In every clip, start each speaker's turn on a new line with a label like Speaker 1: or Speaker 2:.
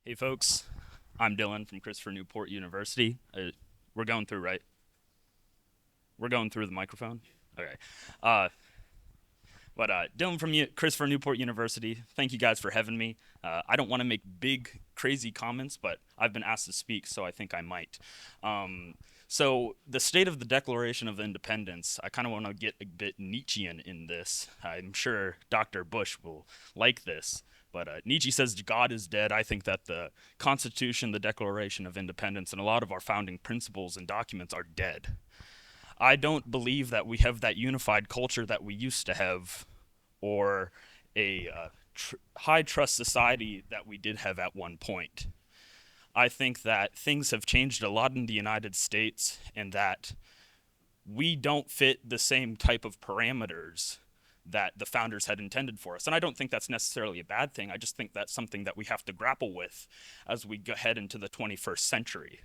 Speaker 1: Hey folks, I'm Dylan from Newport University. We're going through, right? We're going through the microphone? Okay. Uh, Dylan from Newport University, thank you guys for having me. I don't want to make big, crazy comments, but I've been asked to speak, so I think I might. So, the state of the Declaration of Independence, I kind of want to get a bit Nietzschean in this. I'm sure Dr. Bush will like this. But Nietzsche says God is dead. I think that the Constitution, the Declaration of Independence, and a lot of our founding principles and documents are dead. I don't believe that we have that unified culture that we used to have, or a high trust society that we did have at one point. I think that things have changed a lot in the United States, and that we don't fit the same type of parameters that the founders had intended for us. And I don't think that's necessarily a bad thing. I just think that's something that we have to grapple with as we head into the 21st century.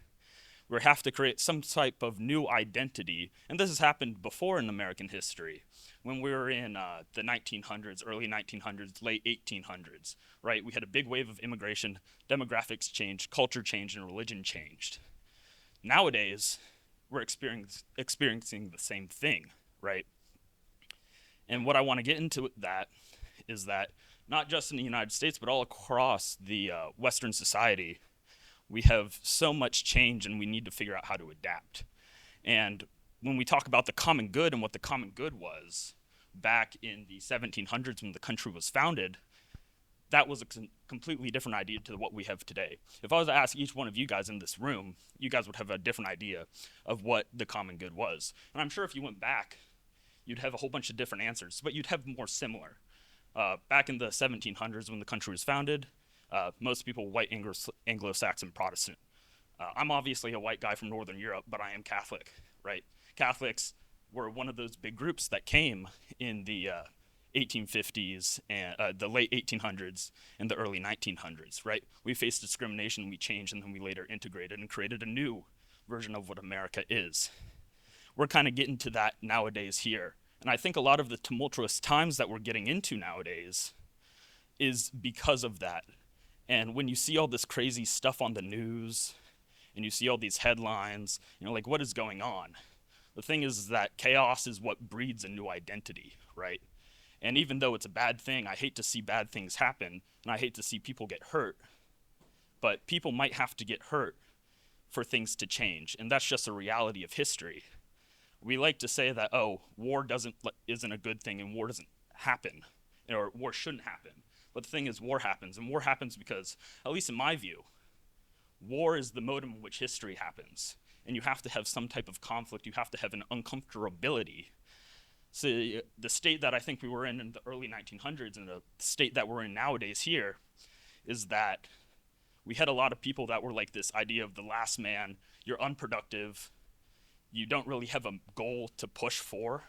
Speaker 1: We have to create some type of new identity, and this has happened before in American history, when we were in the 1900s, early 1900s, late 1800s, right? We had a big wave of immigration, demographics changed, culture changed, and religion changed. Nowadays, we're experiencing the same thing, right? And what I want to get into that is that not just in the United States, but all across the Western society, we have so much change and we need to figure out how to adapt. And when we talk about the common good and what the common good was back in the 1700s when the country was founded, that was a completely different idea to what we have today. If I was to ask each one of you guys in this room, you guys would have a different idea of what the common good was. And I'm sure if you went back, you'd have a whole bunch of different answers, but you'd have more similar. Back in the 1700s when the country was founded, most people white Anglo-Saxon Protestant. I'm obviously a white guy from Northern Europe, but I am Catholic, right? Catholics were one of those big groups that came in the 1850s and the late 1800s and the early 1900s, right? We faced discrimination, we changed, and then we later integrated and created a new version of what America is. We're kind of getting to that nowadays here. And I think a lot of the tumultuous times that we're getting into nowadays is because of that. And when you see all this crazy stuff on the news and you see all these headlines, like what is going on? The thing is that chaos is what breeds a new identity, right? And even though it's a bad thing, I hate to see bad things happen and I hate to see people get hurt. But people might have to get hurt for things to change. And that's just a reality of history. We like to say that, oh, war isn't a good thing and war doesn't happen, or war shouldn't happen. But the thing is, war happens, and war happens because, at least in my view, war is the modem in which history happens. And you have to have some type of conflict, you have to have an uncomfortability. So the state that I think we were in the early 1900s and the state that we're in nowadays here is that we had a lot of people that were like this idea of the last man, you're unproductive, you don't really have a goal to push for.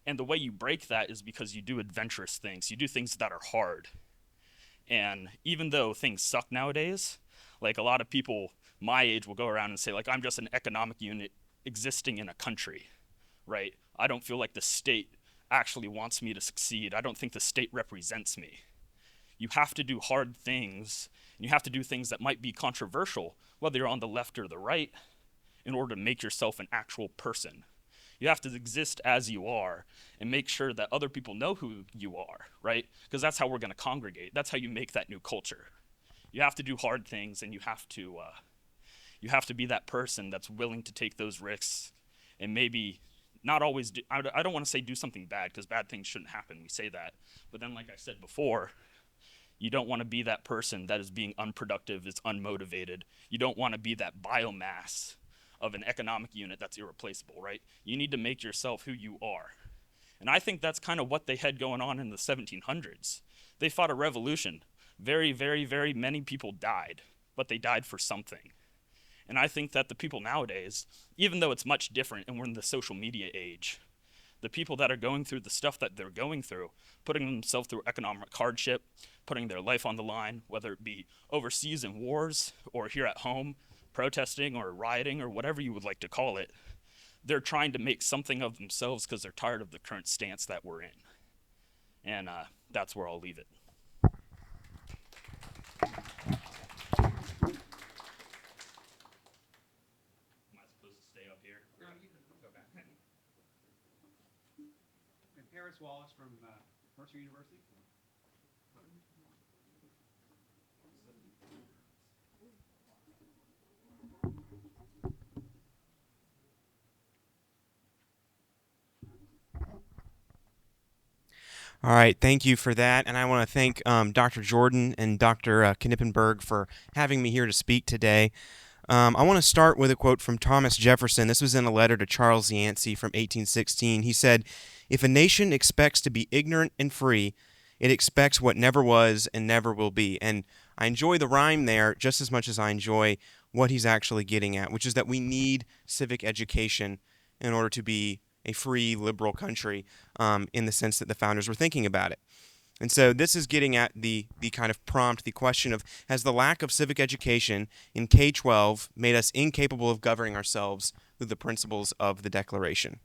Speaker 1: And the way you break that is because you do adventurous things. You do things that are hard. And even though things suck nowadays, like a lot of people my age will go around and say, like, I'm just an economic unit existing in a country, right? I don't feel like the state actually wants me to succeed. I don't think the state represents me. You have to do hard things, and you have to do things that might be controversial, whether you're on the left or the right, in order to make yourself an actual person. You have to exist as you are and make sure that other people know who you are, right? Because that's how we're going to congregate. That's how you make that new culture. You have to do hard things, and you have to be that person that's willing to take those risks, and maybe not always I don't want to say do something bad, because bad things shouldn't happen. We say that. But then, like I said before, you don't want to be that person that is being unproductive, is unmotivated. You don't want to be that biomass of an economic unit that's irreplaceable, right? You need to make yourself who you are. And I think that's kind of what they had going on in the 1700s. They fought a revolution. Very, very, very many people died, but they died for something. And I think that the people nowadays, even though it's much different and we're in the social media age, the people that are going through the stuff that they're going through, putting themselves through economic hardship, putting their life on the line, whether it be overseas in wars or here at home, protesting or rioting or whatever you would like to call it, they're trying to make something of themselves because they're tired of the current stance that we're in. And that's where I'll leave it.
Speaker 2: Wallace from Mercer University.
Speaker 3: All right, thank you for that. And I want to thank Dr. Jordan and Dr. Knippenberg for having me here to speak today. I want to start with a quote from Thomas Jefferson. This was in a letter to Charles Yancey from 1816. He said, "If a nation expects to be ignorant and free, it expects what never was and never will be." And I enjoy the rhyme there just as much as I enjoy what he's actually getting at, which is that we need civic education in order to be a free, liberal country in the sense that the founders were thinking about it. And so this is getting at the kind of prompt, the question of, has the lack of civic education in K-12 made us incapable of governing ourselves through the principles of the Declaration?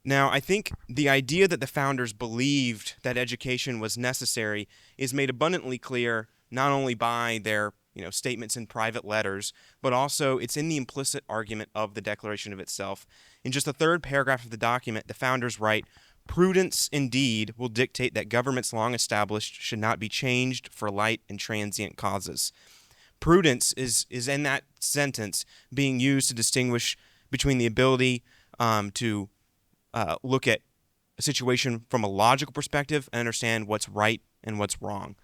Speaker 3: Now, I think the idea that the founders believed that education was necessary is made abundantly clear not only by their statements in private letters, but also it's in the implicit argument of the Declaration of itself. In just the third paragraph of the document, the founders write, "Prudence indeed will dictate that governments long established should not be changed for light and transient causes." Prudence is in that sentence being used to distinguish between the ability to look at a situation from a logical perspective and understand what's right and what's wrong.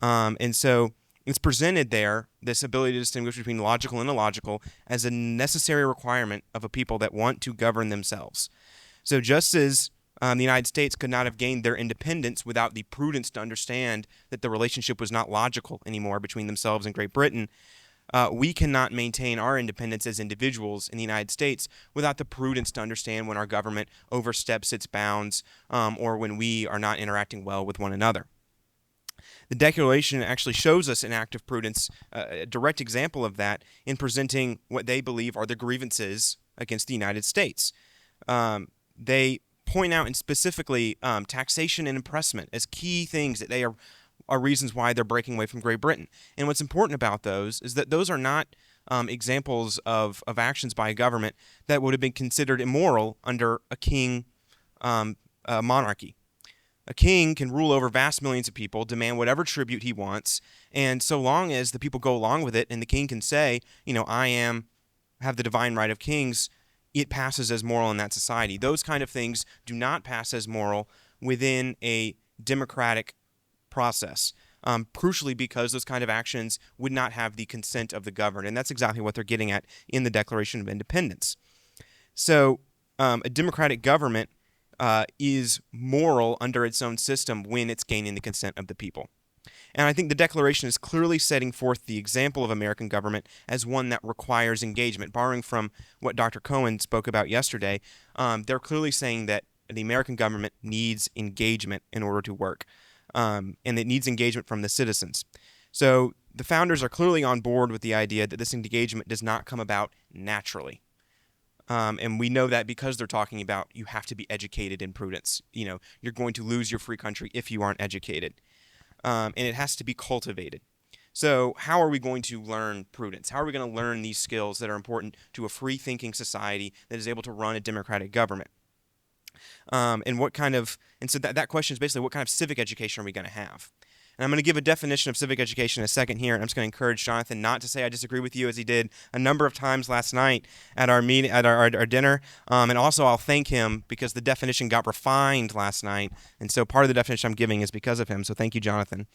Speaker 3: And so it's presented there, this ability to distinguish between logical and illogical, as a necessary requirement of a people that want to govern themselves. So just as the United States could not have gained their independence without the prudence to understand that the relationship was not logical anymore between themselves and Great Britain, we cannot maintain our independence as individuals in the United States without the prudence to understand when our government oversteps its bounds or when we are not interacting well with one another. The Declaration actually shows us an act of prudence, a direct example of that, in presenting what they believe are the grievances against the United States. They point out, and specifically taxation and impressment, as key things that they are reasons why they're breaking away from Great Britain. And what's important about those is that those are not examples of actions by a government that would have been considered immoral under a king monarchy. A king can rule over vast millions of people, demand whatever tribute he wants, and so long as the people go along with it and the king can say, I have the divine right of kings, it passes as moral in that society. Those kind of things do not pass as moral within a democratic process, crucially because those kind of actions would not have the consent of the governed, and that's exactly what they're getting at in the Declaration of Independence. So a democratic government is moral under its own system when it's gaining the consent of the people. And I think the Declaration is clearly setting forth the example of American government as one that requires engagement. Borrowing from what Dr. Cohen spoke about yesterday, they're clearly saying that the American government needs engagement in order to work, and it needs engagement from the citizens. So the founders are clearly on board with the idea that this engagement does not come about naturally. And we know that because they're talking about you have to be educated in prudence. You're going to lose your free country if you aren't educated. And it has to be cultivated. So how are we going to learn prudence? How are we going to learn these skills that are important to a free-thinking society that is able to run a democratic government? And so that question is basically what kind of civic education are we going to have? And I'm going to give a definition of civic education in a second here, and I'm just going to encourage Jonathan not to say I disagree with you, as he did a number of times last night at our meeting, at our dinner. And also I'll thank him because the definition got refined last night, and so part of the definition I'm giving is because of him, so thank you, Jonathan.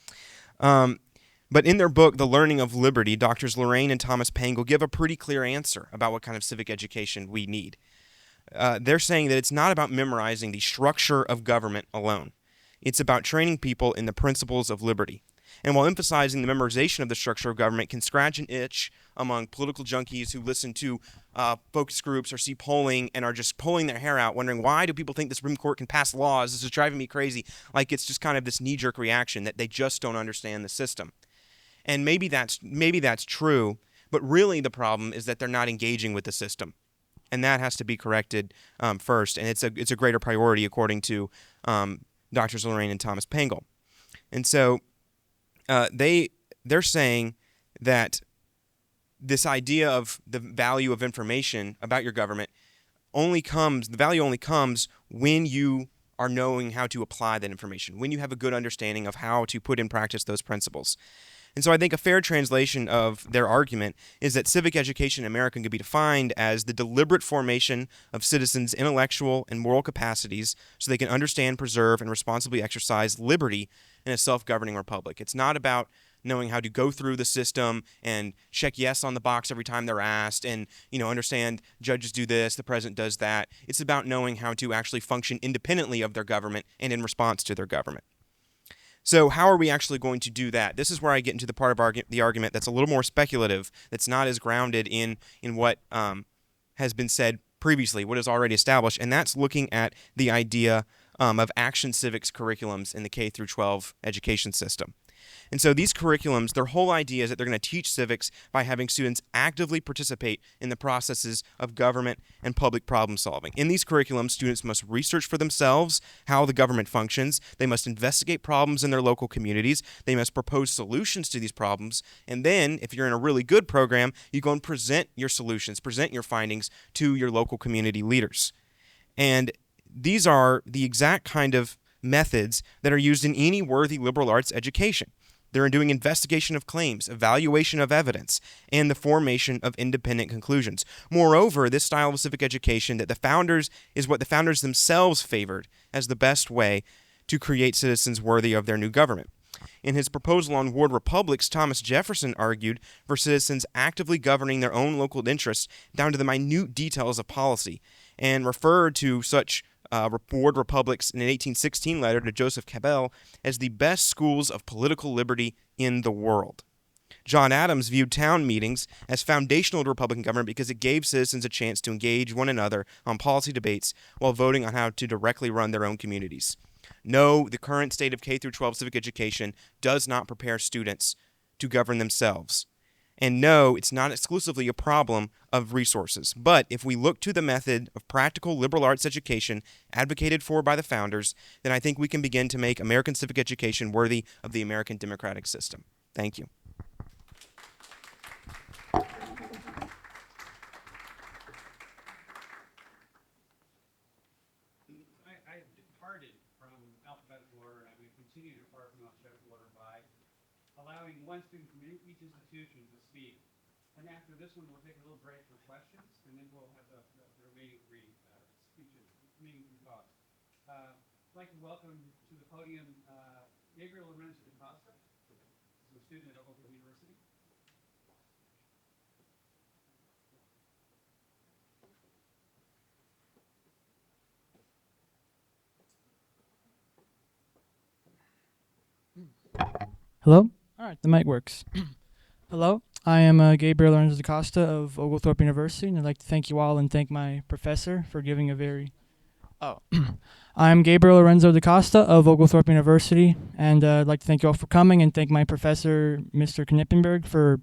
Speaker 3: But in their book, The Learning of Liberty, Doctors Lorraine and Thomas Pangel give a pretty clear answer about what kind of civic education we need. They're saying that it's not about memorizing the structure of government alone. It's about training people in the principles of liberty. And while emphasizing the memorization of the structure of government can scratch an itch among political junkies who listen to focus groups or see polling and are just pulling their hair out, wondering why do people think the Supreme Court can pass laws? This is driving me crazy. Like it's just kind of this knee-jerk reaction that they just don't understand the system. And maybe that's true, but really the problem is that they're not engaging with the system. And that has to be corrected first. And it's a greater priority according to Drs. Lorraine and Thomas Pangel. And so they're saying that this idea of the value of information about your government the value only comes when you are knowing how to apply that information, when you have a good understanding of how to put in practice those principles. And so I think a fair translation of their argument is that civic education in America can be defined as the deliberate formation of citizens' intellectual and moral capacities so they can understand, preserve, and responsibly exercise liberty in a self-governing republic. It's not about knowing how to go through the system and check yes on the box every time they're asked and, understand judges do this, the president does that. It's about knowing how to actually function independently of their government and in response to their government. So how are we actually going to do that? This is where I get into the part of the argument that's a little more speculative, that's not as grounded in what has been said previously, what is already established, and that's looking at the idea of action civics curriculums in the K through 12 education system. And so these curriculums, their whole idea is that they're going to teach civics by having students actively participate in the processes of government and public problem solving. In these curriculums, students must research for themselves how the government functions. They must investigate problems in their local communities. They must propose solutions to these problems. And then, if you're in a really good program, you go and present your solutions, present your findings to your local community leaders. And these are the exact kind of methods that are used in any worthy liberal arts education. They're doing investigation of claims, evaluation of evidence, and the formation of independent conclusions. Moreover, this style of civic education is what the founders themselves favored as the best way to create citizens worthy of their new government. In his proposal on ward republics, Thomas Jefferson argued for citizens actively governing their own local interests down to the minute details of policy, and referred to such ward republics in an 1816 letter to Joseph Cabell as the best schools of political liberty in the world. John Adams viewed town meetings as foundational to Republican government because it gave citizens a chance to engage one another on policy debates while voting on how to directly run their own communities. No, the current state of K through 12 civic education does not prepare students to govern themselves. And no, it's not exclusively a problem of resources. But if we look to the method of practical liberal arts education advocated for by the founders, then I think we can begin to make American civic education worthy of the American democratic system. Thank you.
Speaker 2: I have departed from alphabetical order, and I'm going to continue to depart from alphabetical order by allowing one student from each institution to speak. And after this one, we'll take a little break for questions, and then we'll have the remaining three speeches, remaining three talks. I'd like to welcome to the podium Gabriel Lorenzo Dacosta, who's a student at Oglethorpe University.
Speaker 4: Hello? All right, the mic works. Hello, I am Gabriel Lorenzo Dacosta of Oglethorpe University, and I'd like to thank you all and thank my professor for giving a very... I'm Gabriel Lorenzo Dacosta of Oglethorpe University, and I'd like to thank you all for coming and thank my professor, Mr. Knippenberg, for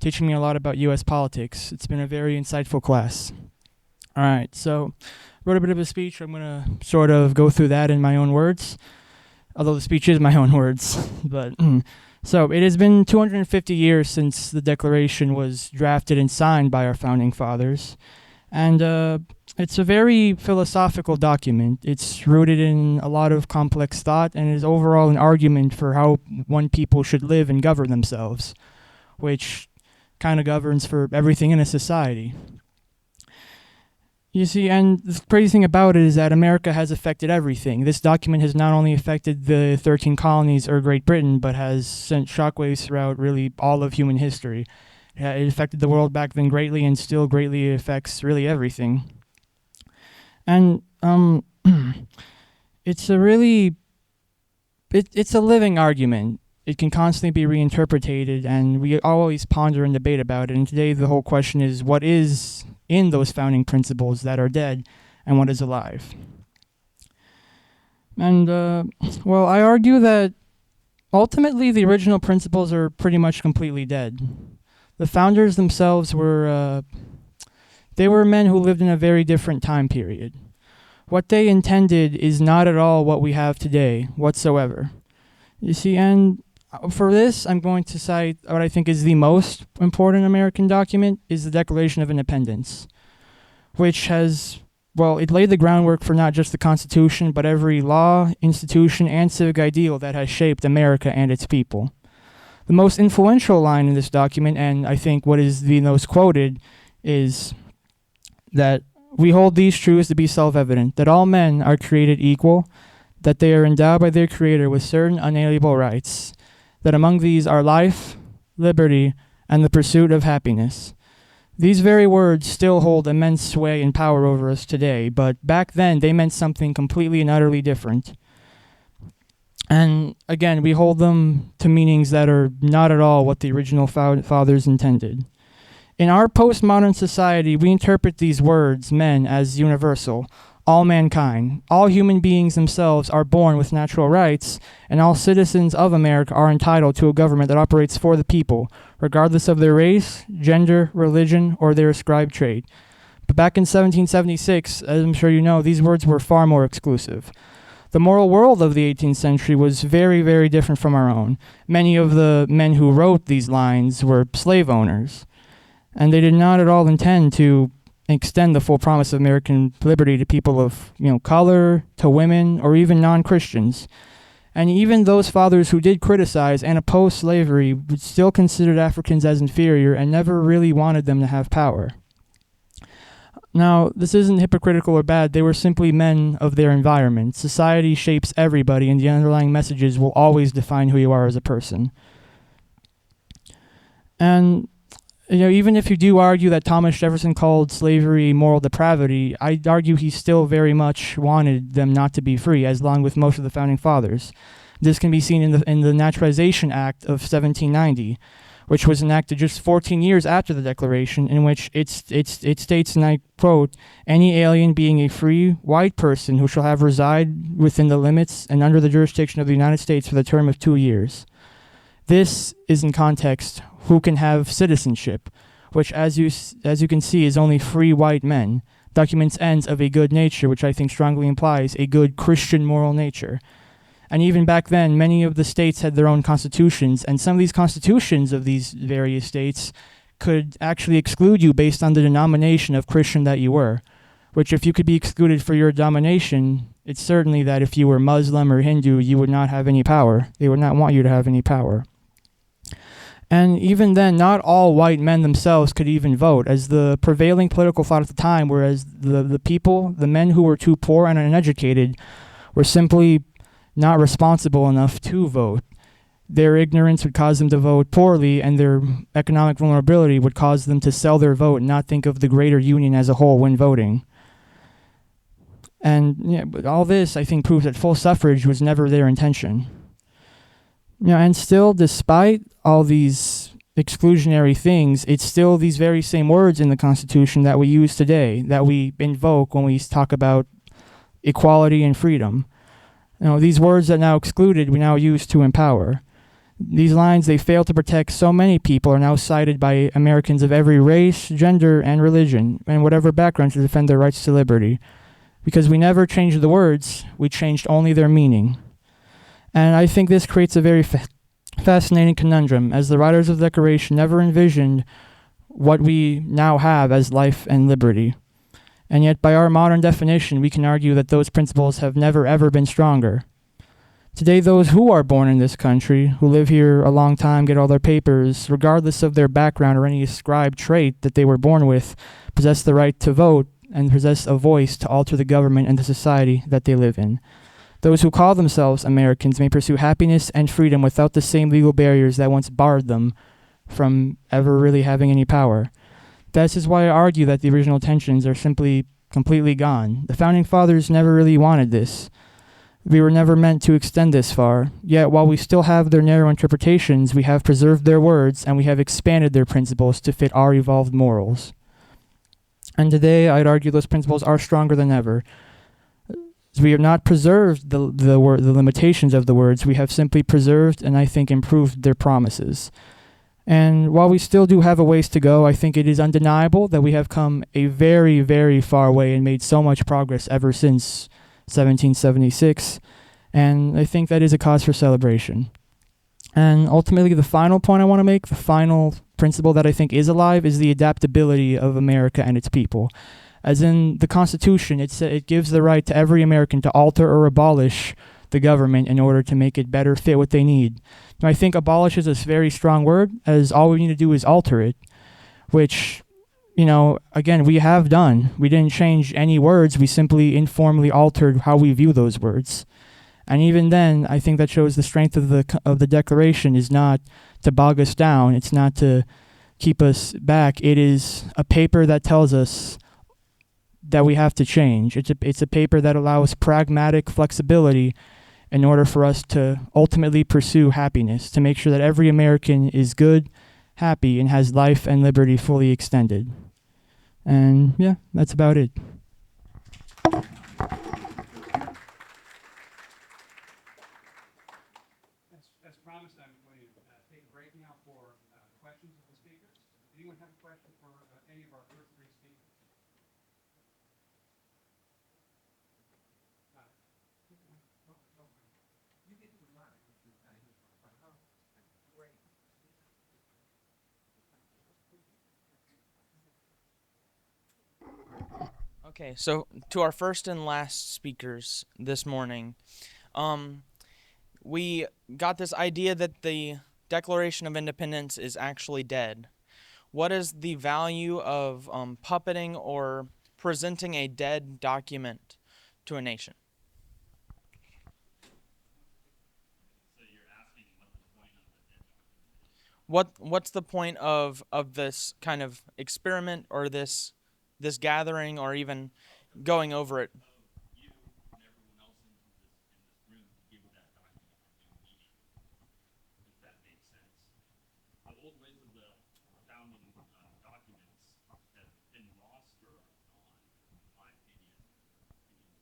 Speaker 4: teaching me a lot about U.S. politics. It's been a very insightful class. All right, so I wrote a bit of a speech. I'm going to sort of go through that in my own words, although the speech is my own words. But so it has been 250 years since the Declaration was drafted and signed by our founding fathers, and it's a very philosophical document. It's rooted in a lot of complex thought and is overall an argument for how one people should live and govern themselves, which kind of governs for everything in a society. You see, and the crazy thing about it is that America has affected everything. This document has not only affected the 13 colonies or Great Britain, but has sent shockwaves throughout really all of human history. It affected the world back then greatly and still greatly affects really everything. And it's a really, it's a living argument. It can constantly be reinterpreted, and we always ponder and debate about it. And today the whole question is, what is in those founding principles that are dead and what is alive? And, well, I argue that ultimately the original principles are pretty much completely dead. The founders themselves were, they were men who lived in a very different time period. What they intended is not at all what we have today whatsoever. You see, and for this, I'm going to cite what I think is the most important American document, is the Declaration of Independence, which has well, it laid the groundwork for not just the Constitution, but every law, institution, and civic ideal that has shaped America and its people. The most influential line in this document, and I think what is the most quoted, is that we hold these truths to be self-evident, that all men are created equal, that they are endowed by their Creator with certain unalienable rights, that among these are life, liberty, and the pursuit of happiness. These very words still hold immense sway and power over us today, but back then they meant something completely and utterly different. And again, we hold them to meanings that are not at all what the original fathers intended. In our postmodern society, we interpret these words, men, as universal, all mankind. All human beings themselves are born with natural rights, and all citizens of America are entitled to a government that operates for the people, regardless of their race, gender, religion, or their ascribed trait. But back in 1776, as I'm sure you know, these words were far more exclusive. The moral world of the 18th century was very, very different from our own. Many of the men who wrote these lines were slave owners, and they did not at all intend to extend the full promise of American liberty to people of, color, to women, or even non-Christians. And even those fathers who did criticize and oppose slavery still considered Africans as inferior and never really wanted them to have power. Now, this isn't hypocritical or bad. They were simply men of their environment. Society shapes everybody, and the underlying messages will always define who you are as a person. And even if you do argue that Thomas Jefferson called slavery moral depravity, I'd argue he still very much wanted them not to be free, as long with most of the founding fathers. This can be seen in the Naturalization Act of 1790, which was enacted just 14 years after the Declaration, in which it states, and I quote, "Any alien being a free white person who shall have reside within the limits and under the jurisdiction of the United States for the term of 2 years." This is in context who can have citizenship, which as you can see is only free white men. Documents ends of a good nature, which I think strongly implies a good Christian moral nature. And even back then, many of the states had their own constitutions, and some of these constitutions of these various states could actually exclude you based on the denomination of Christian that you were, which if you could be excluded for your denomination, it's certainly that if you were Muslim or Hindu, you would not have any power. They would not want you to have any power. And even then, not all white men themselves could even vote, as the prevailing political thought at the time, whereas the people, the men who were too poor and uneducated, were simply not responsible enough to vote. Their ignorance would cause them to vote poorly, and their economic vulnerability would cause them to sell their vote and not think of the greater union as a whole when voting. And but all this, I think, proves that full suffrage was never their intention. And still, despite all these exclusionary things, it's still these very same words in the Constitution that we use today, that we invoke when we talk about equality and freedom. These words that now excluded, we now use to empower. These lines, they fail to protect so many people, are now cited by Americans of every race, gender, and religion, and whatever background to defend their rights to liberty. Because we never changed the words, we changed only their meaning. And I think this creates a very fascinating conundrum, as the writers of the Declaration never envisioned what we now have as life and liberty. And yet, by our modern definition, we can argue that those principles have never ever been stronger. Today, those who are born in this country, who live here a long time, get all their papers, regardless of their background or any ascribed trait that they were born with, possess the right to vote and possess a voice to alter the government and the society that they live in. Those who call themselves Americans may pursue happiness and freedom without the same legal barriers that once barred them from ever really having any power. This is why I argue that the original intentions are simply completely gone. The Founding Fathers never really wanted this. We were never meant to extend this far. Yet, while we still have their narrow interpretations, we have preserved their words and we have expanded their principles to fit our evolved morals. And today, I'd argue those principles are stronger than ever. We have not preserved the limitations of the words. We have simply preserved and I think improved their promises. And while we still do have a ways to go, I think it is undeniable that we have come a very, very far way and made so much progress ever since 1776. And I think that is a cause for celebration. And ultimately, the final point I want to make, the final principle that I think is alive, is the adaptability of America and its people. As in the Constitution, it gives the right to every American to alter or abolish the government in order to make it better fit what they need. Now, I think abolish is a very strong word, as all we need to do is alter it, which, again, we have done. We didn't change any words. We simply informally altered how we view those words. And even then, I think that shows the strength of the Declaration is not to bog us down. It's not to keep us back. It is a paper that tells us that we have to change. It's a paper that allows pragmatic flexibility in order for us to ultimately pursue happiness, to make sure that every American is good, happy, and has life and liberty fully extended. And yeah, that's about it.
Speaker 2: As promised, I'm going to take a break now for questions of the speakers. Anyone have a question for any of our first three speakers?
Speaker 5: Okay, so to our first and last speakers this morning, we got this idea that the Declaration of Independence is actually dead. What is the value of puppeting or presenting a dead document to a nation?
Speaker 1: So you're asking what the point of the dead document?
Speaker 5: What's the point of this kind of experiment or this gathering or even going over it?
Speaker 1: You and everyone else in this room to give that document a new meaning, if that makes sense. The old ways of the founding documents have been lost or are gone, in my opinion, people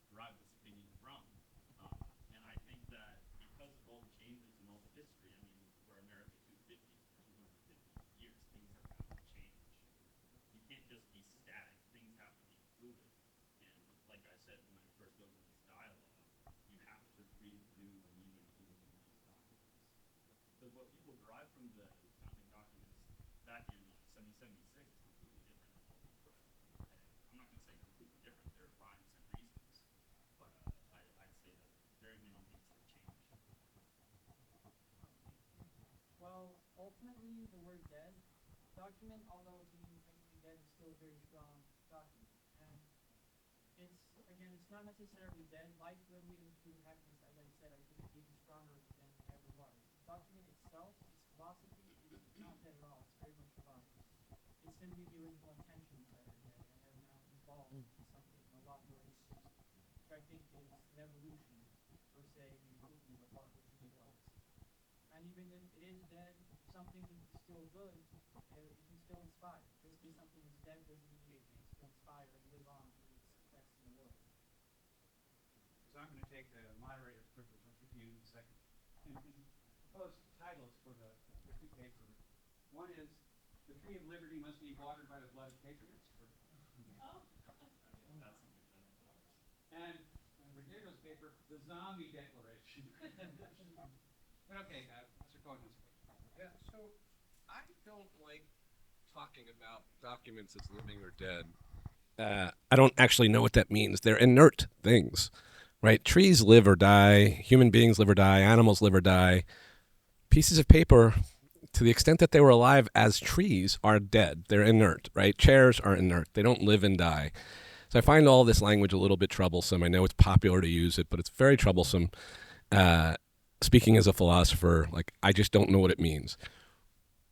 Speaker 1: derive this opinion from. And I think that because of all the changes in all the history, I mean, we're America 250 years, things have got to change. You can't just be static. Things have to be fluid. And like I said when I first opened this dialogue, you have to breathe new meaning into these documents. Because what people derive from the founding documents back in 1776 is completely different than what we derive today. I'm not going to say completely different. There are rhymes and reasons. But I'd say that very many things have changed.
Speaker 4: Well, ultimately, the word dead document, although it means technically dead, is still a very strong document. And it's not necessarily dead. Life, liberty, and true happiness, as I said, I think is even stronger than it ever was. The document itself, its philosophy, is not dead at all. It's very much alive. It's simply the original intentions that are dead and have now evolved into something a lot more interesting, which I think is an evolution, per se, an improvement of what it was. And even if it is dead, something is still good, it can still inspire. Just because something is dead doesn't mean it can't still inspire and live on with its effects in the world.
Speaker 2: So I'm going to take the moderator's privilege. I'll give you in a second. And proposed titles for the two papers. One is "The Tree of Liberty Must Be Watered by the Blood of Patriots." And Gabriel's paper, "The Zombie Declaration." But okay, Mr. Cohen has a question.
Speaker 6: Yeah, so I don't like talking about documents as living or dead. I don't actually know what that means. They're inert things, right? Trees live or die, human beings live or die, animals live or die. Pieces of paper, to the extent that they were alive as trees, are dead. They're inert, right? Chairs are inert. They don't live and die. So I find all this language a little bit troublesome. I know it's popular to use it, but it's very troublesome. Speaking as a philosopher, I just don't know what it means.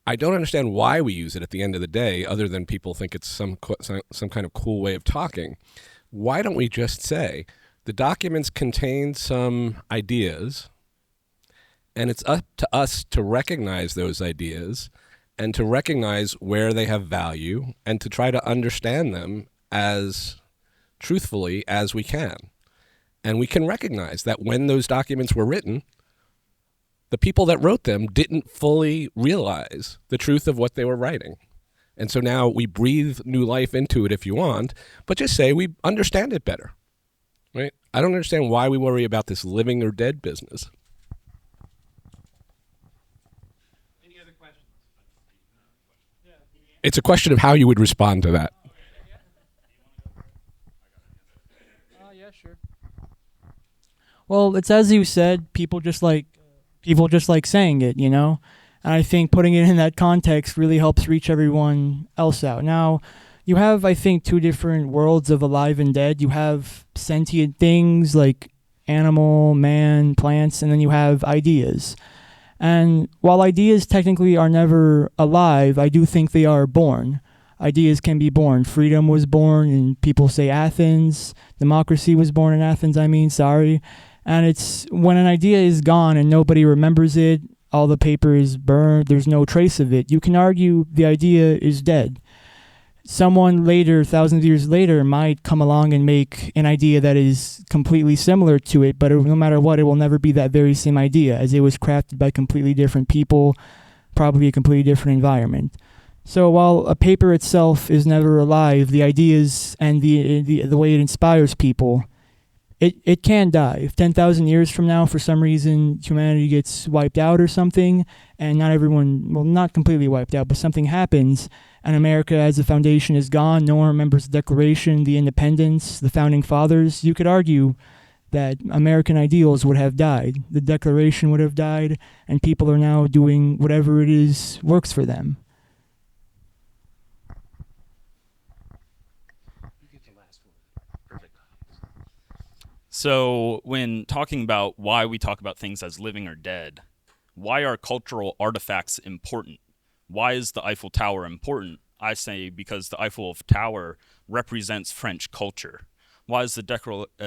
Speaker 6: I don't understand why we use it at the end of the day, other than people think it's some kind of cool way of talking. Why don't we just say the documents contain some ideas, and it's up to us to recognize those ideas and to recognize where they have value and to try to understand them as truthfully as we can. And we can recognize that when those documents were written, the people that wrote them didn't fully realize the truth of what they were writing. And so now we breathe new life into it if you want, but just say we understand it better, right? I don't understand why we worry about this living or dead business.
Speaker 2: Any other questions?
Speaker 6: It's a question of how you would respond to that.
Speaker 4: Well, it's as you said, people just like saying it, you know? And I think putting it in that context really helps reach everyone else out. Now, you have, I think, two different worlds of alive and dead. You have sentient things like animal, man, plants, and then you have ideas. And while ideas technically are never alive, I do think they are born. Ideas can be born. Freedom was born in, people say, Athens. Democracy was born in Athens, sorry. And it's when an idea is gone and nobody remembers it, all the paper is burned, there's no trace of it, you can argue the idea is dead. Someone later, thousands of years later, might come along and make an idea that is completely similar to it, but no matter what, it will never be that very same idea, as it was crafted by completely different people, probably a completely different environment. So while a paper itself is never alive, the ideas and the way it inspires people, it can die. If 10,000 years from now, for some reason, humanity gets wiped out or something, and not everyone, well, not completely wiped out, but something happens, and America as a foundation is gone, no one remembers the Declaration, the independence, the founding fathers, you could argue that American ideals would have died. The Declaration would have died, and people are now doing whatever it is works for them.
Speaker 1: So when talking about why we talk about things as living or dead, why are cultural artifacts important? Why is the Eiffel Tower important? I say because the Eiffel Tower represents French culture. Why is the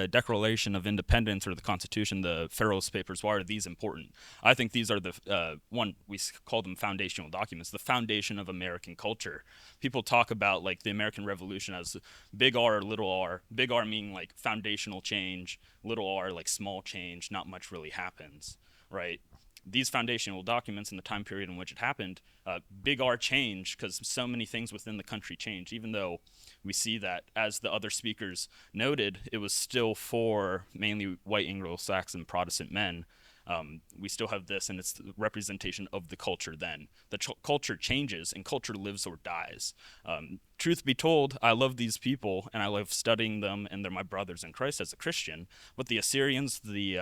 Speaker 1: Declaration of Independence or the Constitution, the Federalist Papers, why are these important? I think these are the, we call them foundational documents, the foundation of American culture. People talk about like the American Revolution as big R or little r, big R meaning like foundational change, little r like small change, not much really happens, right? These foundational documents in the time period in which it happened, big R changed because so many things within the country changed, even though we see that, as the other speakers noted, it was still for mainly white Anglo-Saxon Protestant men. We still have this, and it's the representation of the culture then. The culture changes, and culture lives or dies. Truth be told, I love these people, and I love studying them, and they're my brothers in Christ as a Christian. But the Assyrians, the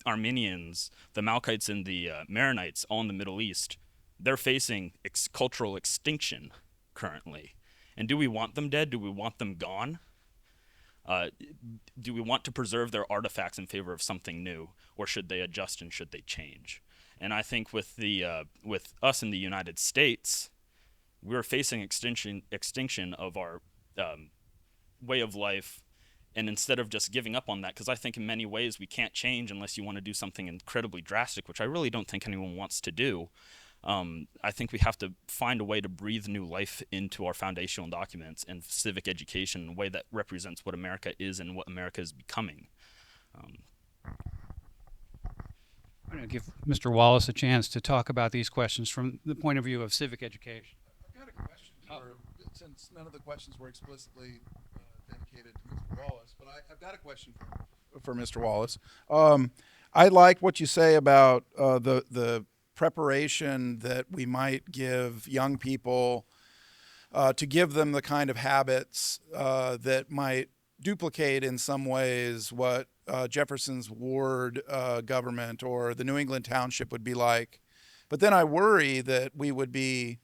Speaker 1: Armenians, the Malkites, and the Maronites, all in the Middle East, they're facing cultural extinction currently. And do we want them dead? Do we want them gone? Do we want to preserve their artifacts in favor of something new, or should they adjust and should they change? And I think with us in the United States, we're facing extinction of our way of life. And instead of just giving up on that, because I think in many ways we can't change unless you want to do something incredibly drastic, which I really don't think anyone wants to do. I think we have to find a way to breathe new life into our foundational documents and civic education in a way that represents what America is and what America is becoming.
Speaker 2: I'm going to give Mr. Wallace a chance to talk about these questions from the point of view of civic education.
Speaker 7: I've got a question, since none of the questions were explicitly dedicated to Mr. Wallace, but I've got a question for Mr. Wallace. I like what you say about the preparation that we might give young people to give them the kind of habits that might duplicate in some ways what Jefferson's ward government or the New England township would be like. But then I worry that we would be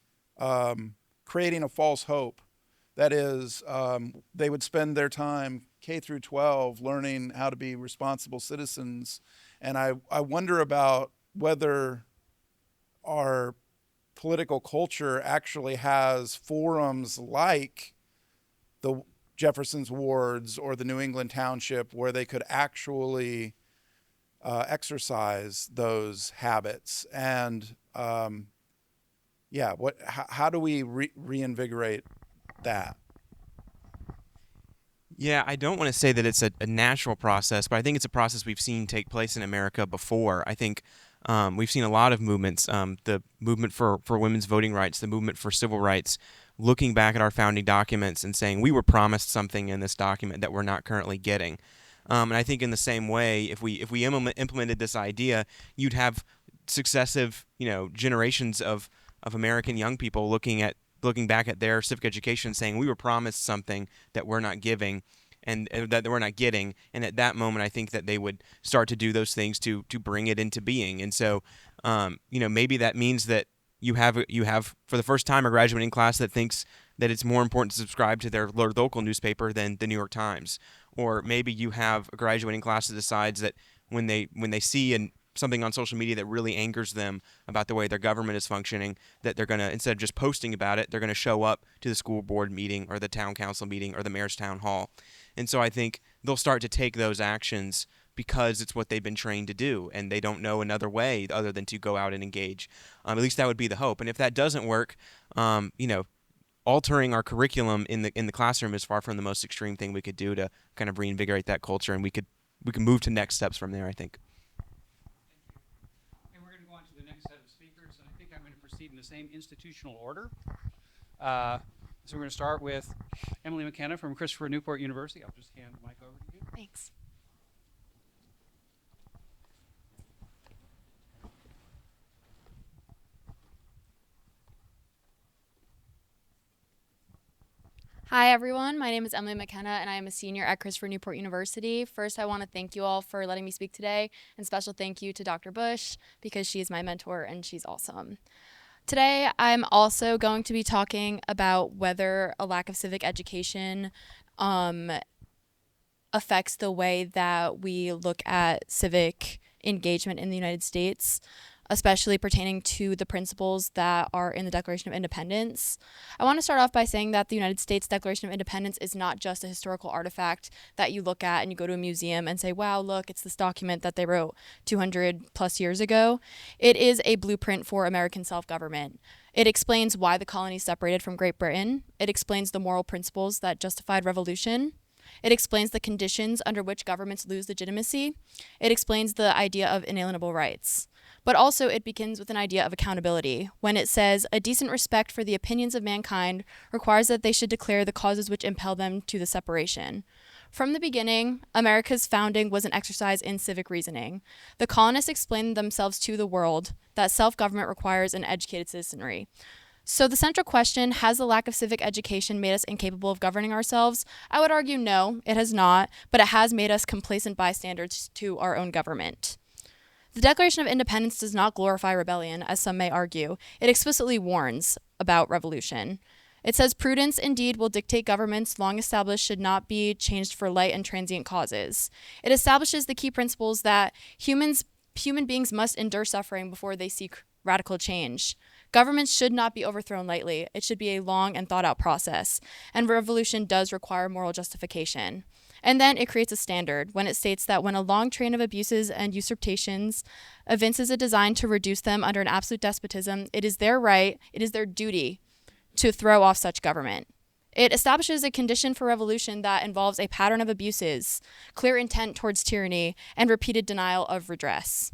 Speaker 7: creating a false hope. That is, they would spend their time K through 12 learning how to be responsible citizens. And I wonder about whether our political culture actually has forums like the Jefferson's wards or the New England township where they could actually exercise those habits. And how do we reinvigorate that?
Speaker 3: Yeah, I don't want to say that it's a natural process, but I think it's a process we've seen take place in America before. I think we've seen a lot of movements, the movement for women's voting rights, the movement for civil rights, looking back at our founding documents and saying we were promised something in this document that we're not currently getting. And I think in the same way, if we implemented this idea, you'd have successive generations of American young people looking back at their civic education saying we were promised something that we're not giving. and that we're not getting. And at that moment, I think that they would start to do those things to bring it into being. And so, maybe that means that you have for the first time a graduating class that thinks that it's more important to subscribe to their local newspaper than the New York Times. Or maybe you have a graduating class that decides that when they see something on social media that really angers them about the way their government is functioning, that they're going to, instead of just posting about it, they're going to show up to the school board meeting or the town council meeting or the mayor's town hall. And so I think they'll start to take those actions because it's what they've been trained to do, and they don't know another way other than to go out and engage. At least that would be the hope. And if that doesn't work, altering our curriculum in the classroom is far from the most extreme thing we could do to kind of reinvigorate that culture, and we can move to next steps from there, I think.
Speaker 2: And we're going to go on to the next set of speakers, and I think I'm going to proceed in the same institutional order. So we're going to start with Emily McKenna from Newport University. I'll just hand the mic over to you.
Speaker 8: Thanks. Hi everyone, my name is Emily McKenna and I am a senior at Newport University. First, I want to thank you all for letting me speak today, and special thank you to Dr. Bush because she is my mentor and she's awesome. Today, I'm also going to be talking about whether a lack of civic education affects the way that we look at civic engagement in the United States, especially pertaining to the principles that are in the Declaration of Independence. I want to start off by saying that the United States Declaration of Independence is not just a historical artifact that you look at and you go to a museum and say, wow, look, it's this document that they wrote 200 plus years ago. It is a blueprint for American self-government. It explains why the colonies separated from Great Britain. It explains the moral principles that justified revolution. It explains the conditions under which governments lose legitimacy. It explains the idea of inalienable rights. But also it begins with an idea of accountability, when it says, a decent respect for the opinions of mankind requires that they should declare the causes which impel them to the separation. From the beginning, America's founding was an exercise in civic reasoning. The colonists explained themselves to the world that self-government requires an educated citizenry. So the central question, has the lack of civic education made us incapable of governing ourselves? I would argue no, it has not, but it has made us complacent bystanders to our own government. The Declaration of Independence does not glorify rebellion, as some may argue. It explicitly warns about revolution. It says, prudence indeed will dictate governments long established should not be changed for light and transient causes. It establishes the key principles that human beings must endure suffering before they seek radical change. Governments should not be overthrown lightly. It should be a long and thought-out process, and revolution does require moral justification. And then it creates a standard when it states that when a long train of abuses and usurpations evinces a design to reduce them under an absolute despotism, it is their right, it is their duty to throw off such government. It establishes a condition for revolution that involves a pattern of abuses, clear intent towards tyranny, and repeated denial of redress.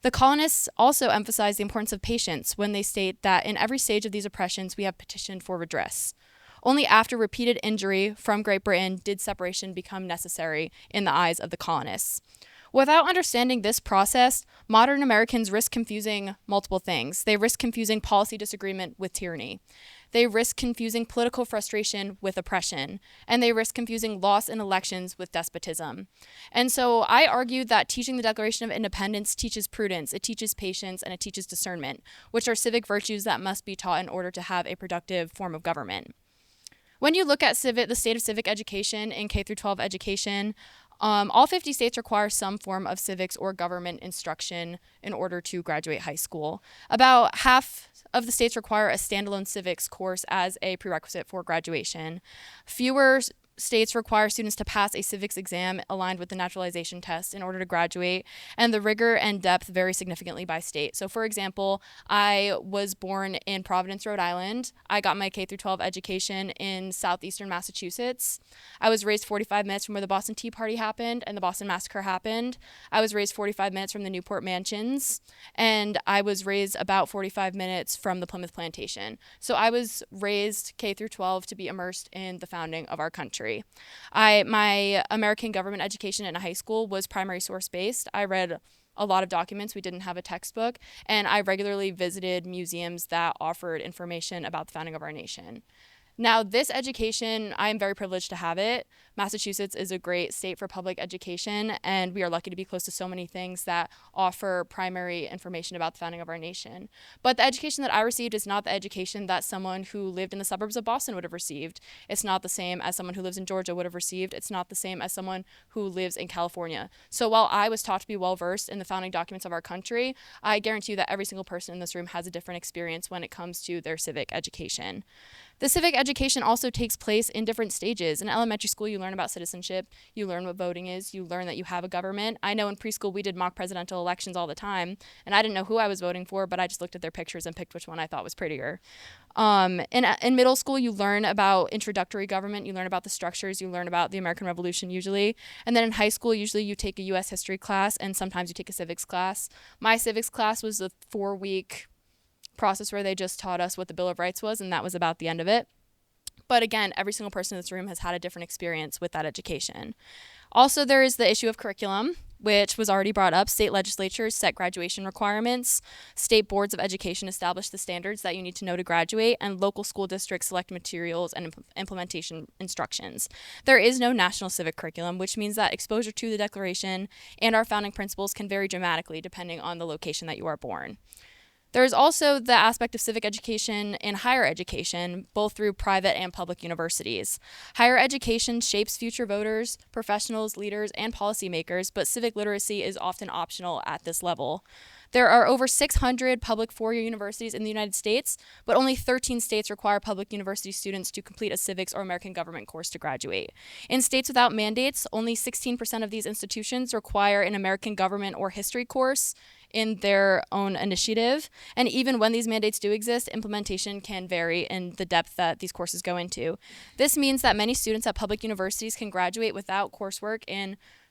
Speaker 8: The colonists also emphasize the importance of patience when they state that in every stage of these oppressions we have petitioned for redress. Only after repeated injury from Great Britain did separation become necessary in the eyes of the colonists. Without understanding this process, modern Americans risk confusing multiple things. They risk confusing policy disagreement with tyranny. They risk confusing political frustration with oppression. And they risk confusing loss in elections with despotism. And so I argue that teaching the Declaration of Independence teaches prudence, it teaches patience, and it teaches discernment, which are civic virtues that must be taught in order to have a productive form of government. When you look at the state of civic education in K-12 education, all 50 states require some form of civics or government instruction in order to graduate high school. About half of the states require a standalone civics course as a prerequisite for graduation. Fewer states require students to pass a civics exam aligned with the naturalization test in order to graduate, and the rigor and depth vary significantly by state. So for example, I was born in Providence, Rhode Island. I got my K-12 education in southeastern Massachusetts. I was raised 45 minutes from where the Boston Tea Party happened and the Boston Massacre happened. I was raised 45 minutes from the Newport mansions, and I was raised about 45 minutes from the Plymouth Plantation. So I was raised K-12 to be immersed in the founding of our country. My American government education in high school was primary source based. I read a lot of documents. We didn't have a textbook, and I regularly visited museums that offered information about the founding of our nation. Now, this education, I am very privileged to have it. Massachusetts is a great state for public education, and we are lucky to be close to so many things that offer primary information about the founding of our nation. But the education that I received is not the education that someone who lived in the suburbs of Boston would have received. It's not the same as someone who lives in Georgia would have received. It's not the same as someone who lives in California. So while I was taught to be well-versed in the founding documents of our country, I guarantee you that every single person in this room has a different experience when it comes to their civic education. The civic education also takes place in different stages. In elementary school, you learn about citizenship, you learn what voting is, you learn that you have a government. I know in preschool we did mock presidential elections all the time, and I didn't know who I was voting for, but I just looked at their pictures and picked which one I thought was prettier. In middle school, you learn about introductory government, you learn about the structures, you learn about the American Revolution usually. And then in high school, usually you take a U.S. history class, and sometimes you take a civics class. My civics class was a 4-week process where they just taught us what the Bill of Rights was, and that was about the end of it. But again, every single person in this room has had a different experience with that education. Also, there is the issue of curriculum, which was already brought up. State legislatures set graduation requirements. State boards of education establish the standards that you need to know to graduate, and local school districts select materials and implementation instructions. There is no national civic curriculum, which means that exposure to the Declaration and our founding principles can vary dramatically depending on the location that you are born. There's also the aspect of civic education in higher education, both through private and public universities. Higher education shapes future voters, professionals, leaders, and policymakers, but civic literacy is often optional at this level. There are over 600 public four-year universities in the United States, but only 13 states require public university students to complete a civics or American government course to graduate. In states without mandates, only 16% of these institutions require an American government or history course in their own initiative. And even when these mandates do exist, implementation can vary in the depth that these courses go into. This means that many students at public universities can graduate without coursework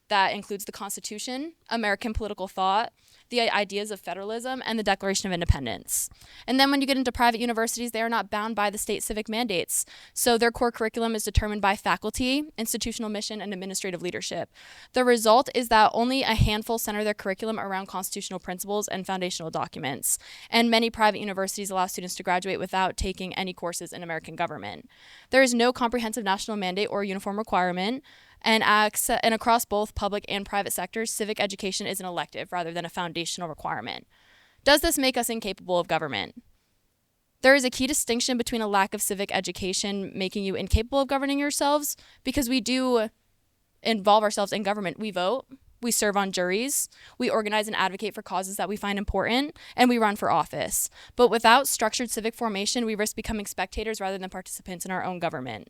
Speaker 8: that includes the Constitution, American political thought, the ideas of federalism, and the Declaration of Independence. And then when you get into private universities, they are not bound by the state civic mandates. So their core curriculum is determined by faculty, institutional mission, and administrative leadership. The result is that only a handful center their curriculum around constitutional principles and foundational documents. And many private universities allow students to graduate without taking any courses in American government. There is no comprehensive national mandate or uniform requirement. And across both public and private sectors, civic education is an elective rather than a foundational requirement. Does this make us incapable of government? There is a key distinction between a lack of civic education making you incapable of governing yourselves, because we do involve ourselves in government. We vote, we serve on juries, we organize and advocate for causes that we find important, and we run for office. But without structured civic formation, we risk becoming spectators rather than participants in our own government.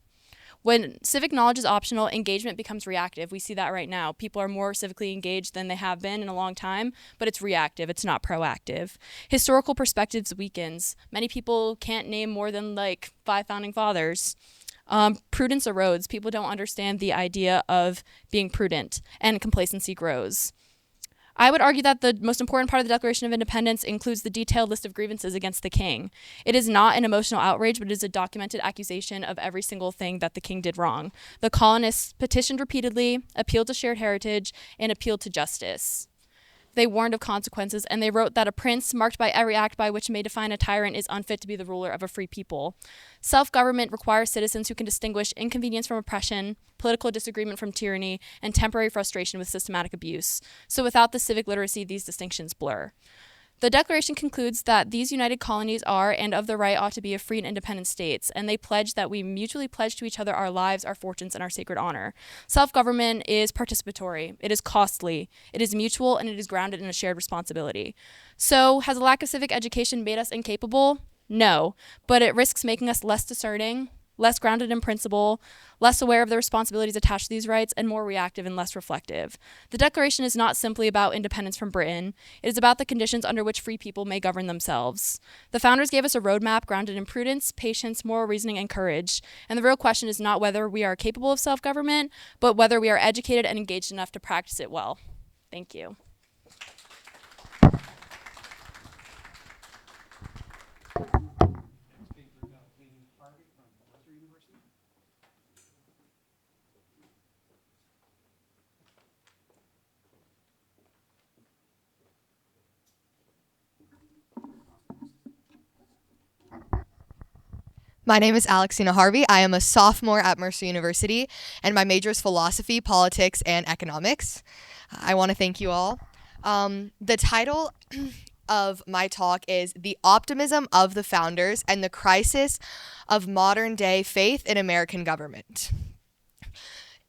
Speaker 8: When civic knowledge is optional, engagement becomes reactive. We see that right now. People are more civically engaged than they have been in a long time, but it's reactive. It's not proactive. Historical perspectives weakens. Many people can't name more than 5 founding fathers. Prudence erodes. People don't understand the idea of being prudent, and complacency grows. I would argue that the most important part of the Declaration of Independence includes the detailed list of grievances against the king. It is not an emotional outrage, but it is a documented accusation of every single thing that the king did wrong. The colonists petitioned repeatedly, appealed to shared heritage, and appealed to justice. They warned of consequences, and they wrote that a prince, marked by every act by which may define a tyrant, is unfit to be the ruler of a free people. Self-government requires citizens who can distinguish inconvenience from oppression, political disagreement from tyranny, and temporary frustration with systematic abuse. So without the civic literacy, these distinctions blur. The Declaration concludes that these united colonies are, and of the right ought to be, of free and independent states, and they pledge that we mutually pledge to each other our lives, our fortunes, and our sacred honor. Self-government is participatory, it is costly, it is mutual, and it is grounded in a shared responsibility. So, has a lack of civic education made us incapable? No, but it risks making us less discerning, less grounded in principle, less aware of the responsibilities attached to these rights, and more reactive and less reflective. The Declaration is not simply about independence from Britain. It is about the conditions under which free people may govern themselves. The founders gave us a roadmap grounded in prudence, patience, moral reasoning, and courage. And the real question is not whether we are capable of self-government, but whether we are educated and engaged enough to practice it well. Thank you.
Speaker 2: Harver from Mercer University.
Speaker 9: My name is Alexina Harvey. I am a sophomore at Mercer University, and my major is philosophy, politics, and economics. I want to thank you all. The title of my talk is The Optimism of the Founders and the Crisis of Modern-Day Faith in American Government.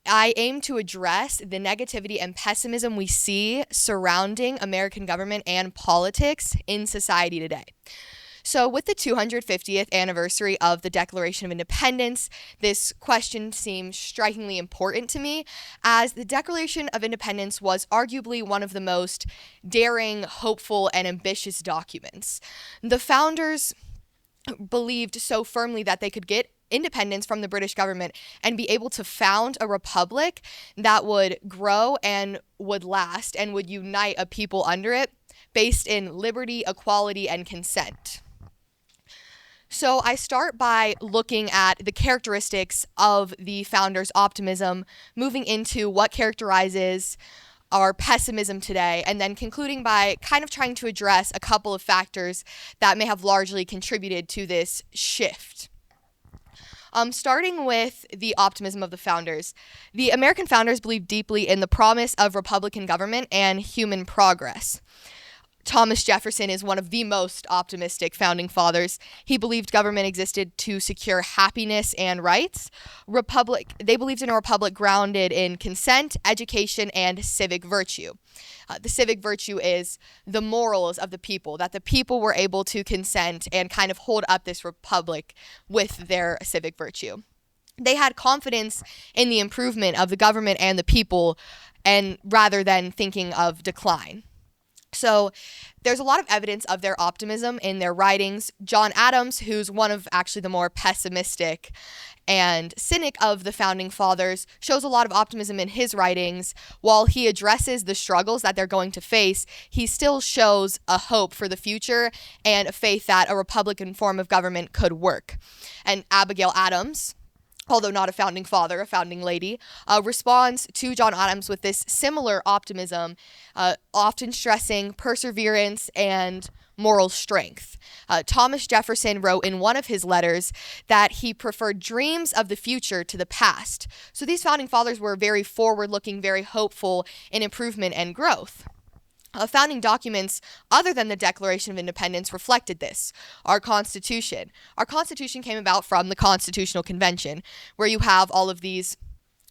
Speaker 9: I aim to address the negativity and pessimism we see surrounding American government and politics in society today. So with the 250th anniversary of the Declaration of Independence, this question seems strikingly important to me, as the Declaration of Independence was arguably one of the most daring, hopeful, and ambitious documents. The founders believed so firmly that they could get independence from the British government and be able to found a republic that would grow and would last and would unite a people under it based in liberty, equality, and consent. So I start by looking at the characteristics of the founders' optimism, moving into what characterizes our pessimism today, and then concluding by kind of trying to address a couple of factors that may have largely contributed to this shift. Starting with the optimism of the founders. The American founders believed deeply in the promise of Republican government and human progress. Thomas Jefferson is one of the most optimistic founding fathers. He believed government existed to secure happiness and rights. They believed in a republic grounded in consent, education, and civic virtue. The civic virtue is the morals of the people, that the people were able to consent and kind of hold up this republic with their civic virtue. They had confidence in the improvement of the government and the people, and rather than thinking of decline. So there's a lot of evidence of their optimism in their writings. John Adams, who's one of actually the more pessimistic and cynic of the founding fathers, shows a lot of optimism in his writings. While he addresses the struggles that they're going to face, he still shows a hope for the future and a faith that a Republican form of government could work. And Abigail Adams, although not a founding father, a founding lady, responds to John Adams with this similar optimism, often stressing perseverance and moral strength. Thomas Jefferson wrote in one of his letters that he preferred dreams of the future to the past. So these founding fathers were very forward-looking, very hopeful in improvement and growth. Founding documents other than the Declaration of Independence reflected this. Our Constitution. Our Constitution came about from the Constitutional Convention, where you have all of these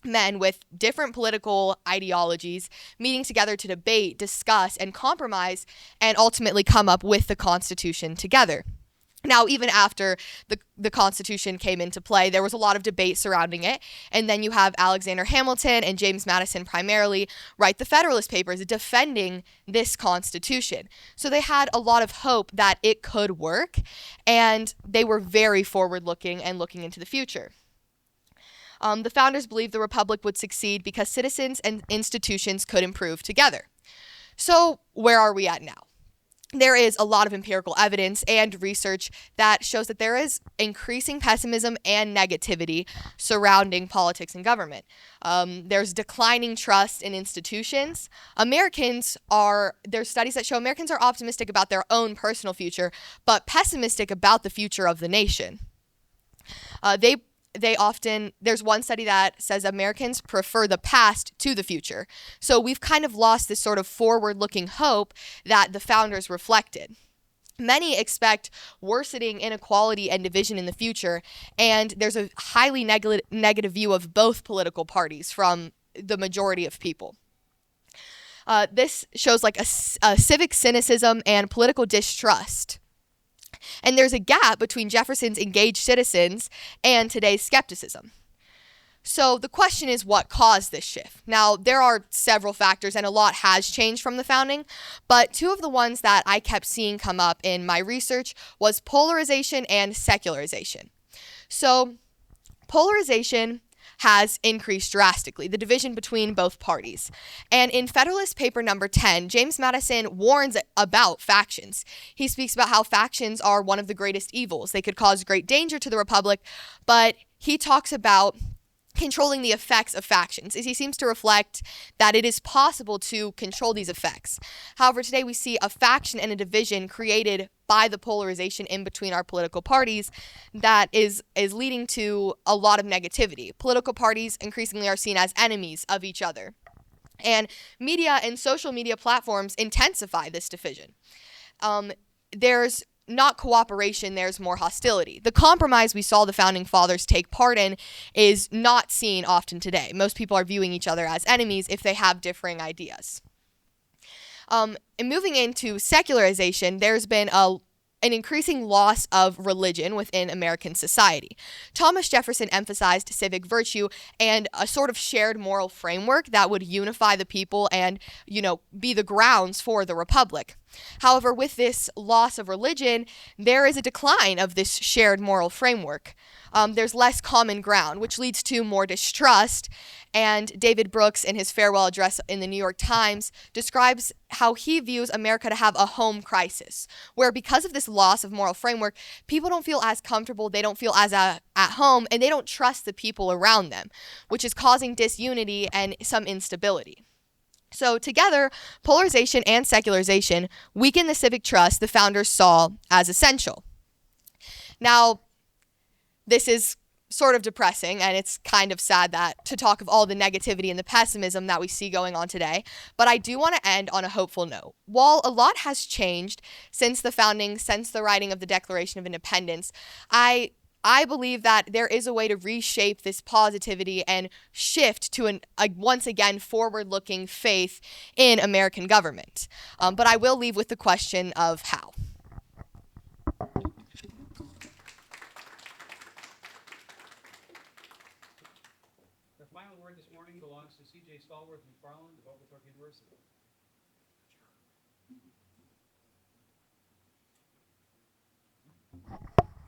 Speaker 9: men with different political ideologies meeting together to debate, discuss, and compromise, and ultimately come up with the Constitution together. Now, even after the Constitution came into play, there was a lot of debate surrounding it. And then you have Alexander Hamilton and James Madison primarily write the Federalist Papers defending this Constitution. So they had a lot of hope that it could work, and they were very forward-looking and looking into the future. The founders believed the Republic would succeed because citizens and institutions could improve together. So where are we at now? There is a lot of empirical evidence and research that shows that there is increasing pessimism and negativity surrounding politics and government. There's declining trust in institutions. There's studies that show Americans are optimistic about their own personal future, but pessimistic about the future of the nation. There's one study that says Americans prefer the past to the future. So we've kind of lost this sort of forward-looking hope that the founders reflected. Many expect worsening inequality and division in the future, and there's a highly negative view of both political parties from the majority of people. This shows like a civic cynicism and political distrust. And there's a gap between Jefferson's engaged citizens and today's skepticism. So the question is, what caused this shift? Now, there are several factors, and a lot has changed from the founding, but two of the ones that I kept seeing come up in my research was polarization and secularization. So polarization has increased drastically, the division between both parties. And in Federalist Paper number 10, James Madison warns about factions. He speaks about how factions are one of the greatest evils. They could cause great danger to the Republic, but he talks about controlling the effects of factions. He seems to reflect that it is possible to control these effects. However, today we see a faction and a division created by the polarization in between our political parties that is leading to a lot of negativity. Political parties increasingly are seen as enemies of each other. And media and social media platforms intensify this division. There's not cooperation, there's more hostility. The compromise we saw the Founding Fathers take part in is not seen often today. Most people are viewing each other as enemies if they have differing ideas. And moving into secularization, there's been an increasing loss of religion within American society. Thomas Jefferson emphasized civic virtue and a sort of shared moral framework that would unify the people and, be the grounds for the republic. However, with this loss of religion, there is a decline of this shared moral framework. There's less common ground, which leads to more distrust. And David Brooks, in his farewell address in the New York Times, describes how he views America to have a home crisis, where because of this loss of moral framework, people don't feel as comfortable, they don't feel as at home, and they don't trust the people around them, which is causing disunity and some instability. So together, polarization and secularization weaken the civic trust the founders saw as essential. Now, this is sort of depressing, and it's kind of sad to talk of all the negativity and the pessimism that we see going on today, but I do want to end on a hopeful note. While a lot has changed since the founding, since the writing of the Declaration of Independence, I believe that there is a way to reshape this positivity and shift to a once again forward-looking faith in American government. But I will leave with the question of how.
Speaker 2: The final word this morning belongs to C.J. Stallworth McFarland of Oglethorpe University.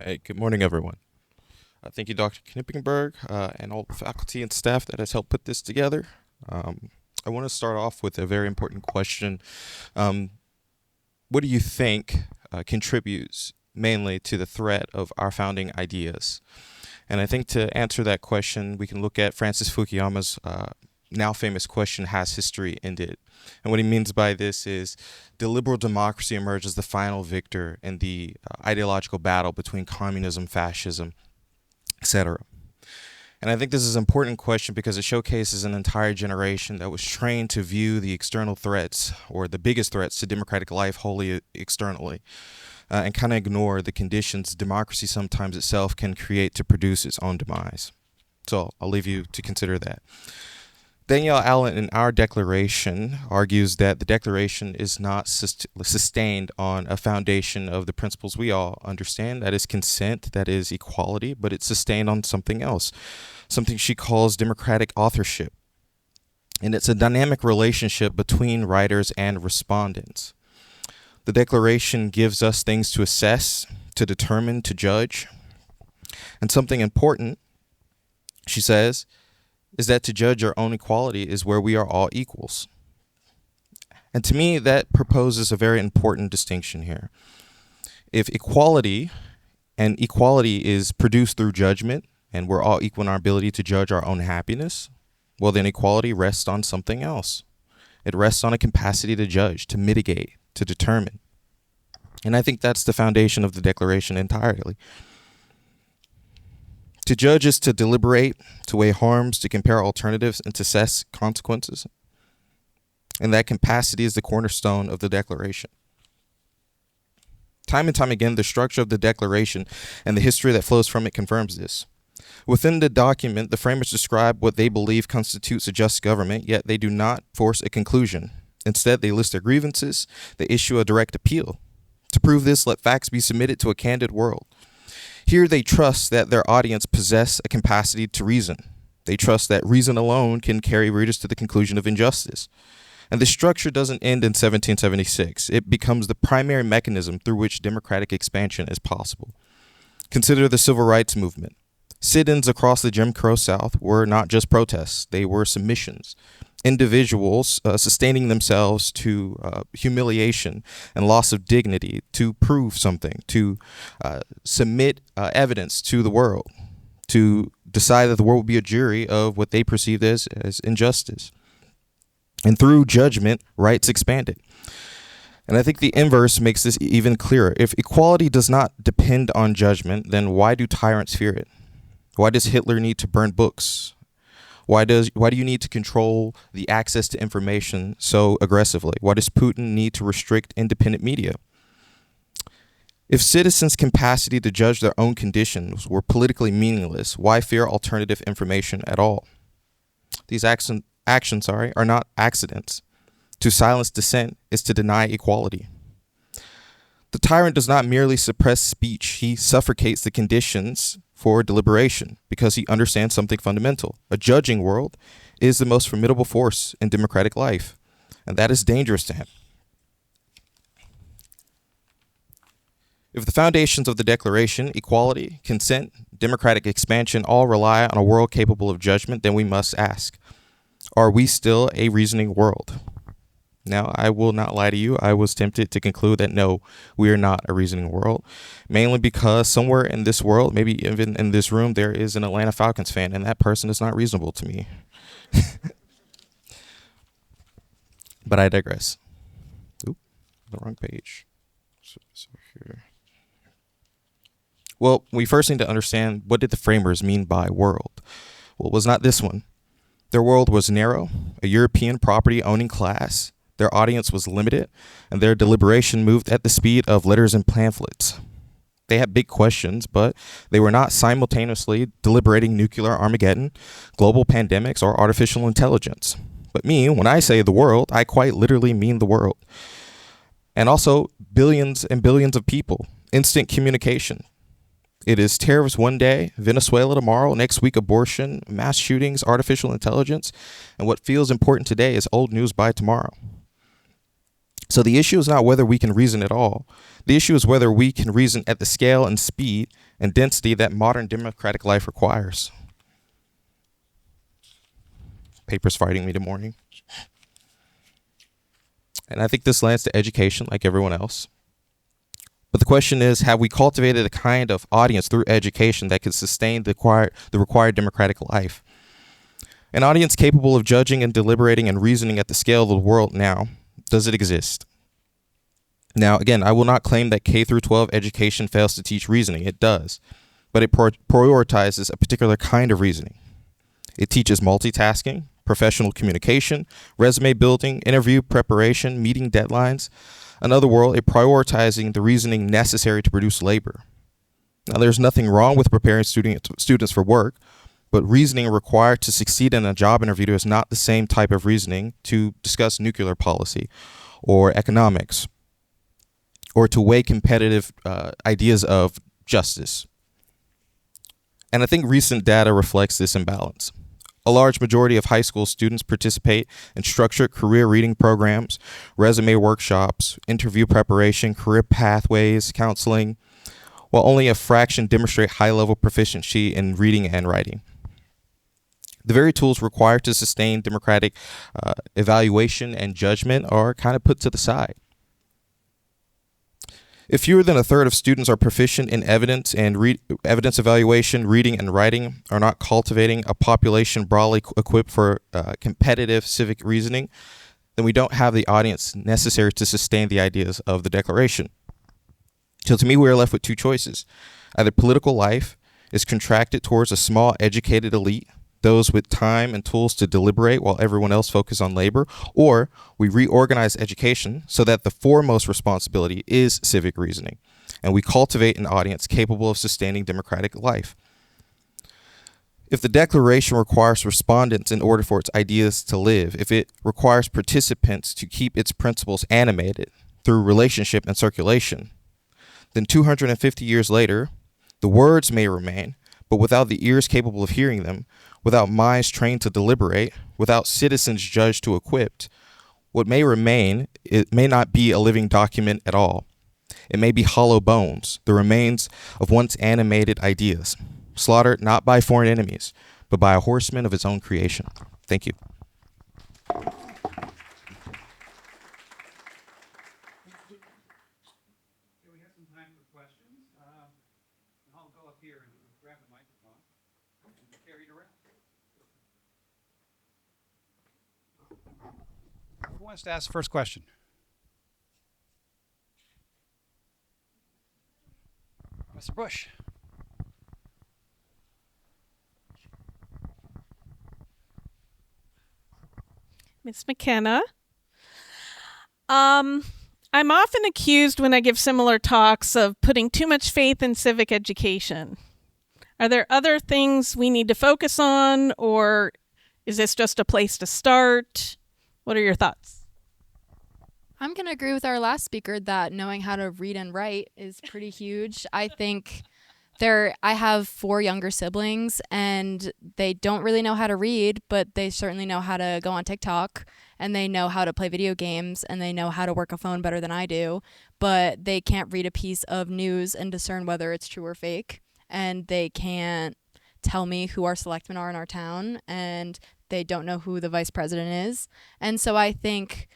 Speaker 3: Hey, good morning, everyone. Thank you, Dr. Knippenberg, and all the faculty and staff that has helped put this together. I want to start off with a very important question. What do you think contributes mainly to the threat of our founding ideas? And I think to answer that question, we can look at Francis Fukuyama's now famous question, has history ended? And what he means by this is the liberal democracy emerged as the final victor in the ideological battle between communism, fascism, etc. And I think this is an important question because it showcases an entire generation that was trained to view the external threats or the biggest threats to democratic life wholly externally and kind of ignore the conditions democracy sometimes itself can create to produce its own demise. So I'll leave you to consider that. Danielle Allen in our declaration argues that the declaration is not sustained on a foundation of the principles we all understand, that is consent, that is equality, but it's sustained on something else, something she calls democratic authorship. And it's a dynamic relationship between writers and respondents. The declaration gives us things to assess, to determine, to judge. And something important, she says, is that to judge our own equality is where we are all equals. And to me, that proposes a very important distinction here. If equality is produced through judgment, and we're all equal in our ability to judge our own happiness, well, then equality rests on something else. It rests on a capacity to judge, to mitigate, to determine. And I think that's the foundation of the Declaration entirely. To judge is to deliberate, to weigh harms, to compare alternatives, and to assess consequences. And that capacity is the cornerstone of the Declaration. Time and time again, the structure of the Declaration and the history that flows from it confirms this. Within the document, the framers describe what they believe constitutes a just government, yet they do not force a conclusion. Instead, they list their grievances, they issue a direct appeal. To prove this, let facts be submitted to a candid world. Here they trust that their audience possess a capacity to reason. They trust that reason alone can carry readers to the conclusion of injustice. And the structure doesn't end in 1776. It becomes the primary mechanism through which democratic expansion is possible. Consider the Civil Rights Movement. Sit-ins across the Jim Crow South were not just protests, they were submissions. Individuals sustaining themselves to humiliation and loss of dignity to prove something, to submit evidence to the world, to decide that the world will be a jury of what they perceive as injustice. And through judgment, rights expanded. And I think the inverse makes this even clearer. If equality does not depend on judgment, then why do tyrants fear it? Why does Hitler need to burn books? Why do you need to control the access to information so aggressively? Why does Putin need to restrict independent media? If citizens' capacity to judge their own conditions were politically meaningless, why fear alternative information at all? These actions are not accidents. To silence dissent is to deny equality. The tyrant does not merely suppress speech, he suffocates the conditions for deliberation because he understands something fundamental. A judging world is the most formidable force in democratic life, and that is dangerous to him. If the foundations of the Declaration, equality, consent, democratic expansion, all rely on a world capable of judgment, then we must ask, are we still a reasoning world? Now, I will not lie to you. I was tempted to conclude that no, we are not a reasoning world, mainly because somewhere in this world, maybe even in this room, there is an Atlanta Falcons fan, and that person is not reasonable to me. But I digress. Oop, the wrong page. So here. Well, we first need to understand, what did the framers mean by world? Well, it was not this one. Their world was narrow, a European property-owning class. Their audience was limited, and their deliberation moved at the speed of letters and pamphlets. They had big questions, but they were not simultaneously deliberating nuclear Armageddon, global pandemics, or artificial intelligence. But me, when I say the world, I quite literally mean the world. And also billions and billions of people, instant communication. It is tariffs one day, Venezuela tomorrow, next week abortion, mass shootings, artificial intelligence, and what feels important today is old news by tomorrow. So the issue is not whether we can reason at all. The issue is whether we can reason at the scale and speed and density that modern democratic life requires. Paper's fighting me this morning. And I think this lands to education like everyone else. But the question is, have we cultivated a kind of audience through education that can sustain the required democratic life? An audience capable of judging and deliberating and reasoning at the scale of the world now, does it exist? Now, again, I will not claim that K through 12 education fails to teach reasoning. It does. But it prioritizes a particular kind of reasoning. It teaches multitasking, professional communication, resume building, interview preparation, meeting deadlines. In other words, it prioritizing the reasoning necessary to produce labor. Now, there's nothing wrong with preparing students for work, but reasoning required to succeed in a job interview is not the same type of reasoning to discuss nuclear policy or economics or to weigh competitive ideas of justice. And I think recent data reflects this imbalance. A large majority of high school students participate in structured career reading programs, resume workshops, interview preparation, career pathways, counseling, while only a fraction demonstrate high-level proficiency in reading and writing. The very tools required to sustain democratic evaluation and judgment are kind of put to the side. If fewer than a third of students are proficient in evidence and evidence evaluation, reading, and writing, are not cultivating a population broadly equipped for competitive civic reasoning, then we don't have the audience necessary to sustain the ideas of the Declaration. So to me, we are left with two choices. Either political life is contracted towards a small educated elite, those with time and tools to deliberate while everyone else focuses on labor, or we reorganize education so that the foremost responsibility is civic reasoning, and we cultivate an audience capable of sustaining democratic life. If the Declaration requires respondents in order for its ideas to live, if it requires participants to keep its principles animated through relationship and circulation, then 250 years later, the words may remain, but without the ears capable of hearing them, without minds trained to deliberate, without citizens judged to equipped, what may remain, it may not be a living document at all. It may be hollow bones, the remains of once animated ideas, slaughtered not by foreign enemies, but by a horseman of its own creation. Thank you.
Speaker 2: Okay, we have some time for questions. I'll go up here and grab the microphone. Who wants to ask the first question? Mr. Bush.
Speaker 10: Miss McKenna. I'm often accused when I give similar talks of putting too much faith in civic education. Are there other things we need to focus on, or is this just a place to start? What are your thoughts?
Speaker 8: I'm going to agree with our last speaker that knowing how to read and write is pretty huge. I think I have 4 younger siblings, and they don't really know how to read, but they certainly know how to go on TikTok, and they know how to play video games, and they know how to work a phone better than I do, but they can't read a piece of news and discern whether it's true or fake, and they can't tell me who our selectmen are in our town, and they don't know who the vice president is. And so I think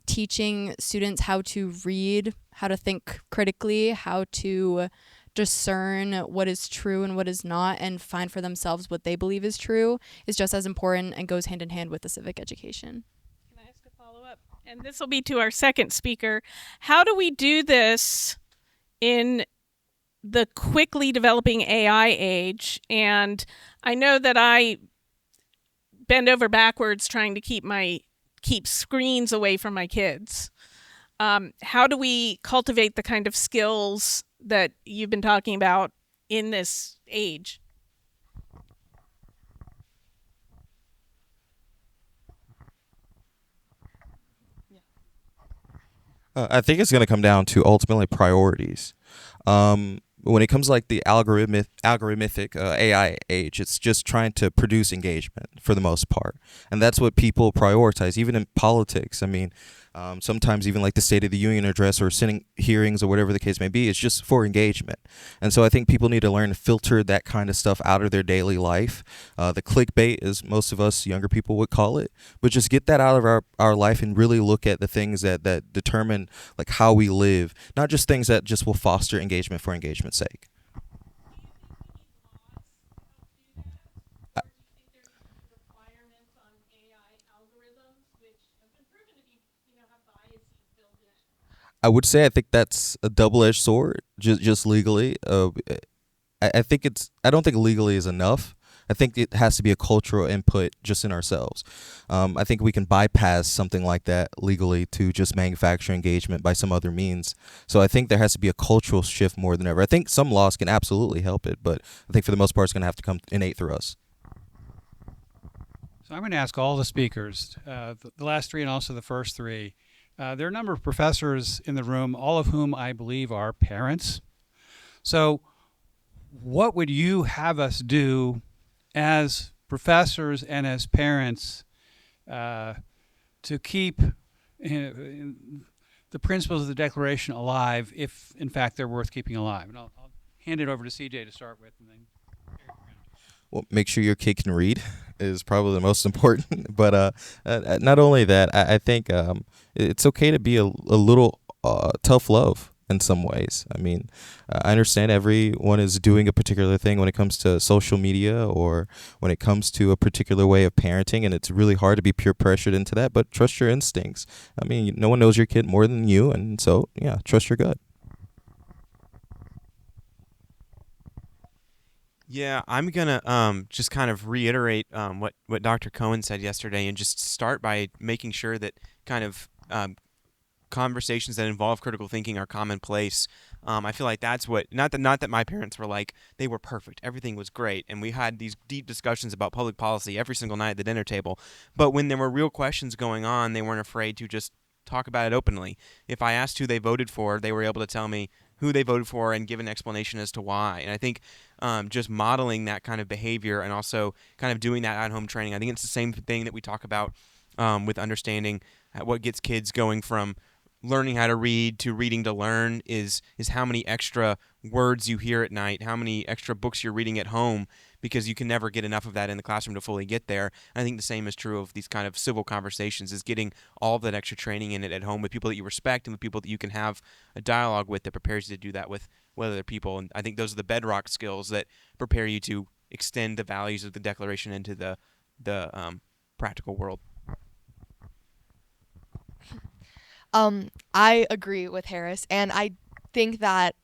Speaker 8: teaching students how to read, how to think critically, how to discern what is true and what is not, and find for themselves what they believe is true is just as important and goes hand in hand with the civic education.
Speaker 10: Can I ask a follow-up? And this will be to our second speaker. How do we do this in the quickly developing AI age? And I know that I bend over backwards trying to keep screens away from my kids. How do we cultivate the kind of skills that you've been talking about in this age?
Speaker 11: I think it's going to come down to ultimately priorities. When it comes to like the algorithmic AI age, it's just trying to produce engagement for the most part, and that's what people prioritize. Even in politics, I mean, sometimes even like the State of the Union address or sitting hearings or whatever the case may be, it's just for engagement. And so I think people need to learn to filter that kind of stuff out of their daily life. The clickbait, as most of us younger people would call it, but just get that out of our life and really look at the things that determine like how we live, not just things that just will foster engagement for engagement's sake. I would say I think that's a double-edged sword, just legally. I think I don't think legally is enough. I think it has to be a cultural input just in ourselves. I think we can bypass something like that legally to just manufacture engagement by some other means. So I think there has to be a cultural shift more than ever. I think some laws can absolutely help it, but I think for the most part it's going to have to come innate through us.
Speaker 2: So I'm going to ask all the speakers, the last 3 and also the first 3. There are a number of professors in the room, all of whom I believe are parents. So what would you have us do as professors and as parents to keep the principles of the Declaration alive, if in fact they're worth keeping alive? And I'll hand it over to CJ to start with, and then
Speaker 11: well, make sure your kid can read is probably the most important. But not only that, I think it's okay to be a little tough love in some ways. I mean, I understand everyone is doing a particular thing when it comes to social media or when it comes to a particular way of parenting, and it's really hard to be peer pressured into that, but trust your instincts. I mean, no one knows your kid more than you, and so, yeah, trust your gut.
Speaker 3: Yeah, I'm gonna just kind of reiterate what Dr. Cohen said yesterday, and just start by making sure that kind of conversations that involve critical thinking are commonplace. I feel like that's what not that my parents were like they were perfect, everything was great, and we had these deep discussions about public policy every single night at the dinner table. But when there were real questions going on, they weren't afraid to just talk about it openly. If I asked who they voted for, they were able to tell me who they voted for and give an explanation as to why. And I think just modeling that kind of behavior and also kind of doing that at-home training, I think it's the same thing that we talk about with understanding what gets kids going from learning how to read to reading to learn is how many extra words you hear at night, how many extra books you're reading at home, because you can never get enough of that in the classroom to fully get there. And I think the same is true of these kind of civil conversations, is getting all of that extra training in it at home with people that you respect and with people that you can have a dialogue with that prepares you to do that with other people. And I think those are the bedrock skills that prepare you to extend the values of the Declaration into the practical world.
Speaker 9: I agree with Harris, and I think that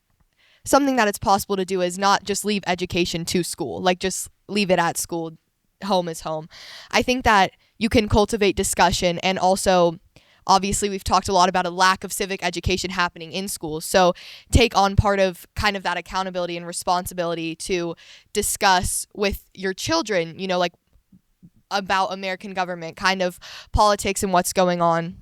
Speaker 9: something that it's possible to do is not just leave education to school, like just leave it at school. Home is home. I think that you can cultivate discussion, and also obviously we've talked a lot about a lack of civic education happening in schools. So take on part of kind of that accountability and responsibility to discuss with your children, you know, like about American government, kind of politics and what's going on,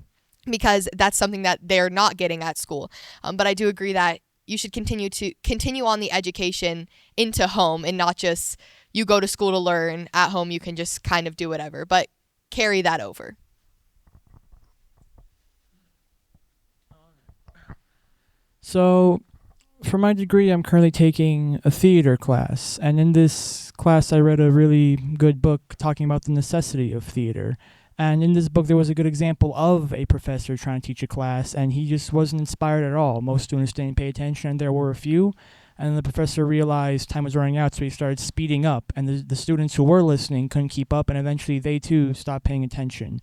Speaker 9: because that's something that they're not getting at school. But I do agree that you should continue on the education into home, and not just you go to school to learn, at home you can just kind of do whatever, but carry that over.
Speaker 4: So, for my degree, I'm currently taking a theater class, and in this class, I read a really good book talking about the necessity of theater. And in this book, there was a good example of a professor trying to teach a class, and he just wasn't inspired at all. Most students didn't pay attention, and there were a few. And the professor realized time was running out, so he started speeding up. And the students who were listening couldn't keep up, and eventually they too stopped paying attention.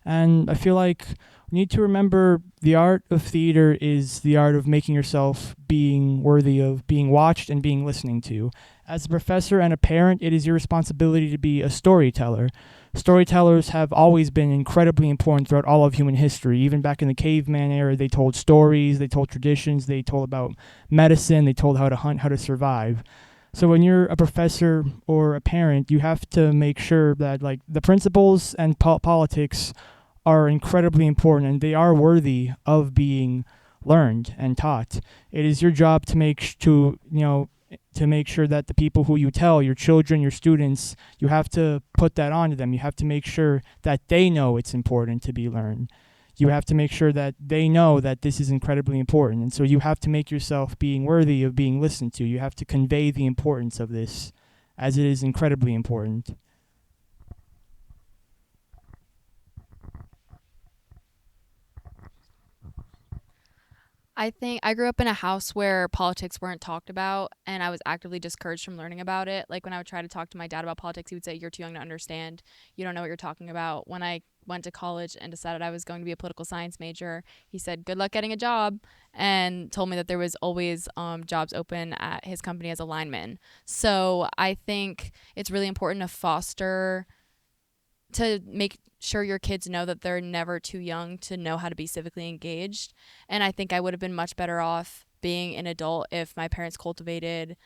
Speaker 4: And I feel like we need to remember the art of theater is the art of making yourself being worthy of being watched and being listened to. As a professor and a parent, it is your responsibility to be a storyteller. Storytellers have always been incredibly important throughout all of human history. Even back in the caveman era, they told stories, they told traditions, they told about medicine, they told how to hunt, how to survive. So when you're a professor or a parent, you have to make sure that like the principles and politics are incredibly important, and they are worthy of being learned and taught. It is your job to make sure that the people who you tell, your children, your students, you have to put that onto them. You have to make sure that they know it's important to be learned. You have to make sure that they know that this is incredibly important. And so you have to make yourself being worthy of being listened to. You have to convey the importance of this, as it is incredibly important.
Speaker 8: I think I grew up in a house where politics weren't talked about, and I was actively discouraged from learning about it. Like when I would try to talk to my dad about politics, he would say, "You're too young to understand. You don't know what you're talking about." When I went to college and decided I was going to be a political science major, he said, "Good luck getting a job," and told me that there was always jobs open at his company as a lineman. So I think it's really important to make sure your kids know that they're never too young to know how to be civically engaged. And I think I would have been much better off being an adult if my parents cultivated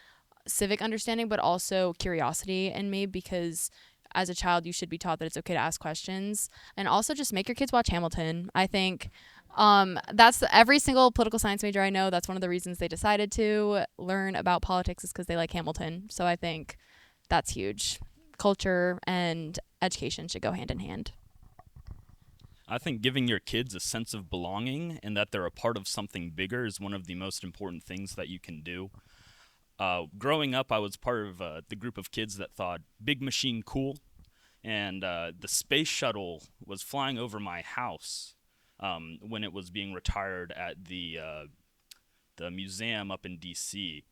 Speaker 8: civic understanding, but also curiosity in me, because as a child, you should be taught that it's okay to ask questions. And also just make your kids watch Hamilton. I think that's every single political science major I know. That's one of the reasons they decided to learn about politics, is because they like Hamilton. So I think that's huge. Culture and education should go hand in hand.
Speaker 1: I think giving your kids a sense of belonging and that they're a part of something bigger is one of the most important things that you can do. Growing up, I was part of the group of kids that thought big machine cool, and the space shuttle was flying over my house when it was being retired at the museum up in D.C.,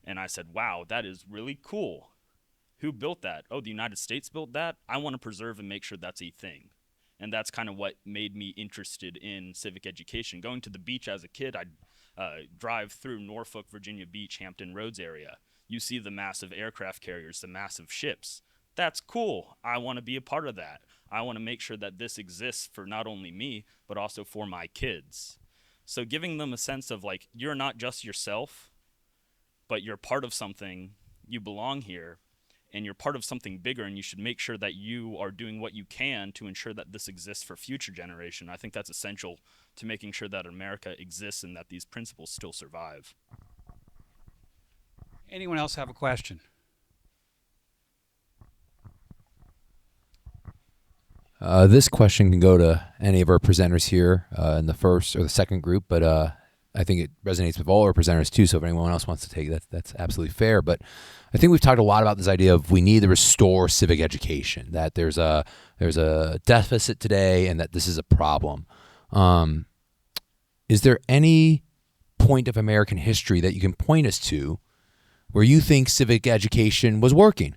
Speaker 1: and I said, "Wow, that is really cool. Who built that? Oh, the United States built that? I want to preserve and make sure that's a thing." And that's kind of what made me interested in civic education. Going to the beach as a kid, I'd drive through Norfolk, Virginia Beach, Hampton Roads area. You see the massive aircraft carriers, the massive ships. That's cool. I want to be a part of that. I want to make sure that this exists for not only me, but also for my kids. So giving them a sense of like, you're not just yourself, but you're part of something, you belong here, and you're part of something bigger, and you should make sure that you are doing what you can to ensure that this exists for future generation. I think that's essential to making sure that America exists and that these principles still survive.
Speaker 2: Anyone else have a question?
Speaker 12: This question can go to any of our presenters here in the first or the second group, but I think it resonates with all our presenters too, so if anyone else wants to take that, that's absolutely fair. But I think we've talked a lot about this idea of we need to restore civic education, that there's a deficit today and that this is a problem. Is there any point of American history that you can point us to where you think civic education was working,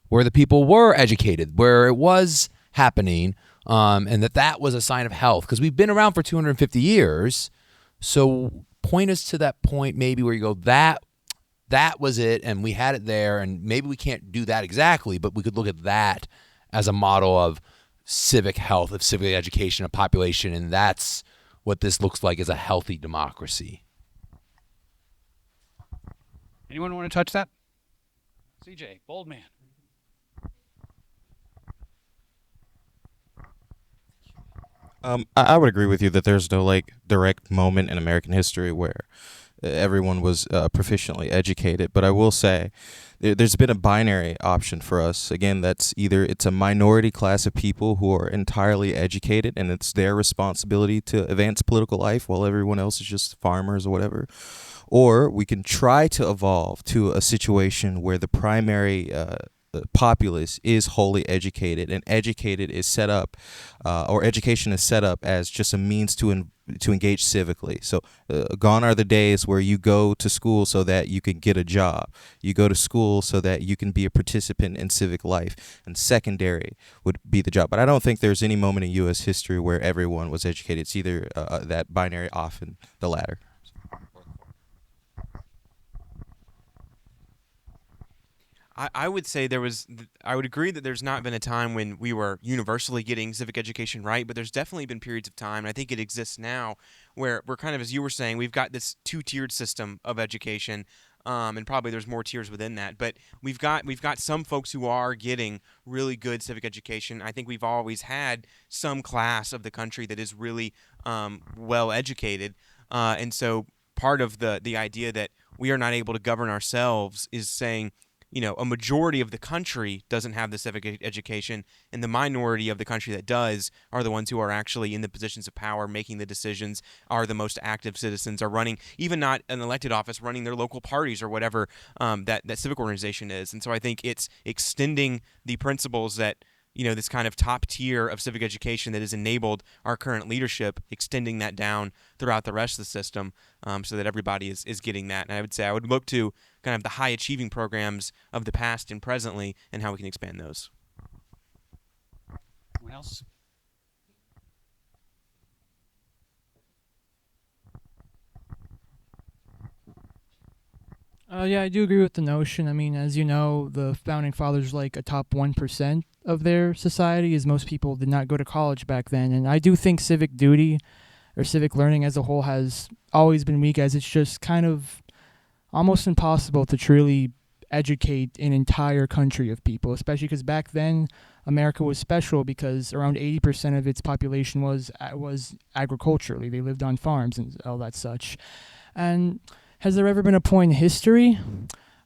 Speaker 12: where the people were educated, where it was happening, and that was a sign of health because we've been around for 250 years. So point us to that point maybe where you go, that was it, and we had it there, and maybe we can't do that exactly, but we could look at that as a model of civic health, of civic education of population, and that's what this looks like as a healthy democracy.
Speaker 2: Anyone want to touch that? CJ, bold man.
Speaker 3: I would agree with you that there's no like direct moment in American history where everyone was proficiently educated, but I will say there's been a binary option for us. Again, that's either it's a minority class of people who are entirely educated and it's their responsibility to advance political life while everyone else is just farmers or whatever, or we can try to evolve to a situation where the primary populace is wholly educated, and educated is set up, or education is set up as just a means to engage civically. So gone are the days where you go to school so that you can get a job. You go to school so that you can be a participant in civic life, and secondary would be the job. But I don't think there's any moment in U.S. history where everyone was educated. It's either that binary, often the latter. I would say I would agree that there's not been a time when we were universally getting civic education right, but there's definitely been periods of time, and I think it exists now, where we're kind of, as you were saying, we've got this two-tiered system of education, and probably there's more tiers within that, but we've got some folks who are getting really good civic education. I think we've always had some class of the country that is really well educated, and so part of the idea that we are not able to govern ourselves is saying, a majority of the country doesn't have the civic education, and the minority of the country that does are the ones who are actually in the positions of power, making the decisions, are the most active citizens, are running, even not an elected office, running their local parties or whatever that civic organization is. And so I think it's extending the principles that, this kind of top tier of civic education that has enabled our current leadership, extending that down throughout the rest of the system so that everybody is getting that. And I would say I would look to kind of the high achieving programs of the past and presently and how we can expand those.
Speaker 2: Anyone else?
Speaker 4: Yeah, I do agree with the notion. I mean, as you know, the founding fathers like a top 1% of their society, as most people did not go to college back then. And I do think civic duty or civic learning as a whole has always been weak, as it's just kind of almost impossible to truly educate an entire country of people, especially because back then America was special because around 80% of its population was agriculturally. They lived on farms and all that such. And has there ever been a point in history?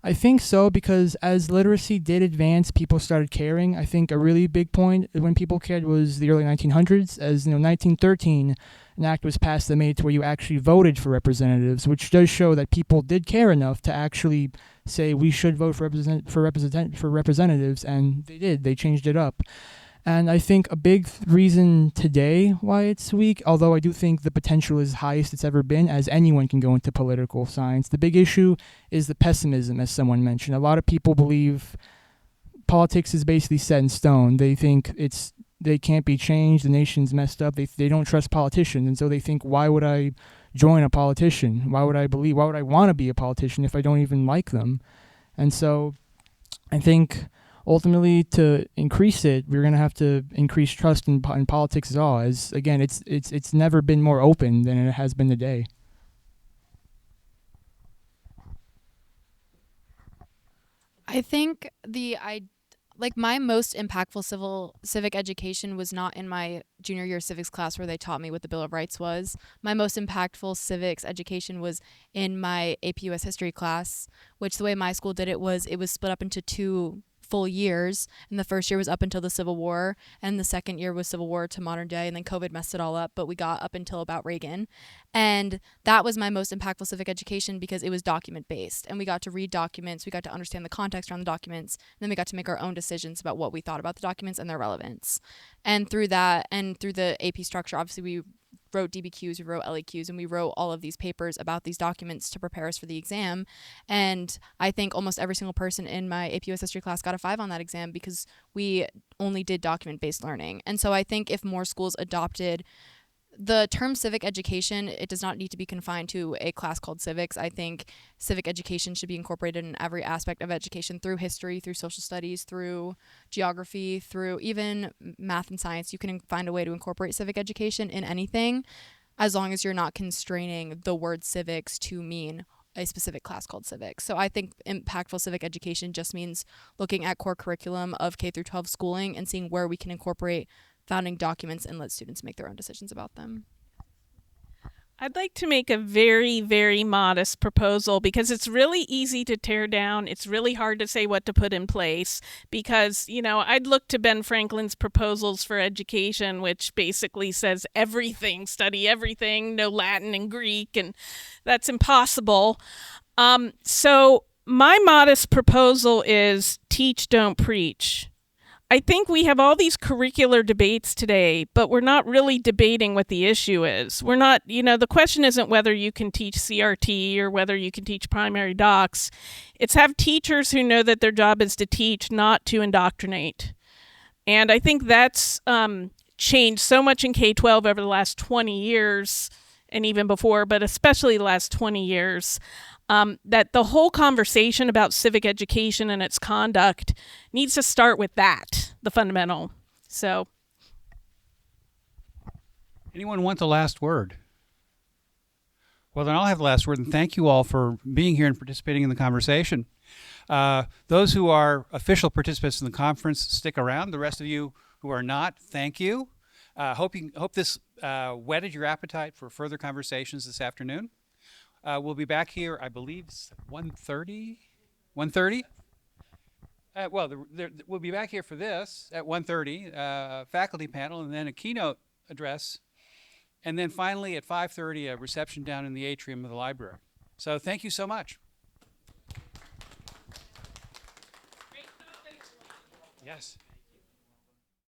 Speaker 4: I think so, because as literacy did advance, people started caring. I think a really big point when people cared was the early 1900s, as 1913, an act was passed that made it to where you actually voted for representatives, which does show that people did care enough to actually say we should vote for representatives, and they did. They changed it up. And I think a big reason today why it's weak, although I do think the potential is highest it's ever been, as anyone can go into political science, the big issue is the pessimism, as someone mentioned. A lot of people believe politics is basically set in stone. They think they can't be changed, the nation's messed up, they don't trust politicians, and so they think, why would I join a politician? Why would I want to be a politician if I don't even like them? And so I think ultimately, to increase it, we're going to have to increase trust in politics as all. As again, it's never been more open than it has been today.
Speaker 8: I think my most impactful civic education was not in my junior year civics class where they taught me what the Bill of Rights was. My most impactful civics education was in my AP US history class, which the way my school did it was split up into 2 full years, and the first year was up until the Civil War, and the second year was Civil War to modern day, and then COVID messed it all up, but we got up until about Reagan. And that was my most impactful civic education because it was document based, and we got to read documents, we got to understand the context around the documents, and then we got to make our own decisions about what we thought about the documents and their relevance. And through that, and through the AP structure, obviously we wrote DBQs, we wrote LEQs, and we wrote all of these papers about these documents to prepare us for the exam. And I think almost every single person in my AP US history class got a 5 on that exam because we only did document-based learning. And so I think if more schools adopted the term civic education, it does not need to be confined to a class called civics. I think civic education should be incorporated in every aspect of education, through history, through social studies, through geography, through even math and science. You can find a way to incorporate civic education in anything, as long as you're not constraining the word civics to mean a specific class called civics. So I think impactful civic education just means looking at core curriculum of K through 12 schooling and seeing where we can incorporate founding documents and let students make their own decisions about them.
Speaker 10: I'd like to make a very, very modest proposal, because it's really easy to tear down. It's really hard to say what to put in place, because, I'd look to Ben Franklin's proposals for education, which basically says everything, study everything, no Latin and Greek, and that's impossible. So my modest proposal is teach, don't preach. I think we have all these curricular debates today, but we're not really debating what the issue is. We're not, the question isn't whether you can teach CRT or whether you can teach primary docs. It's have teachers who know that their job is to teach, not to indoctrinate. And I think that's changed so much in K-12 over the last 20 years, and even before, but especially the last 20 years. That the whole conversation about civic education and its conduct needs to start with that, the fundamental. So,
Speaker 2: anyone want the last word? Well, then I'll have the last word, and thank you all for being here and participating in the conversation. Those who are official participants in the conference, stick around. The rest of you who are not, thank you. Hope this whetted your appetite for further conversations this afternoon. We'll be back here, I believe, 1:30? 1:30? We'll be back here for this at 1:30, faculty panel, and then a keynote address. And then finally at 5:30, a reception down in the atrium of the library. So thank you so much. Yes.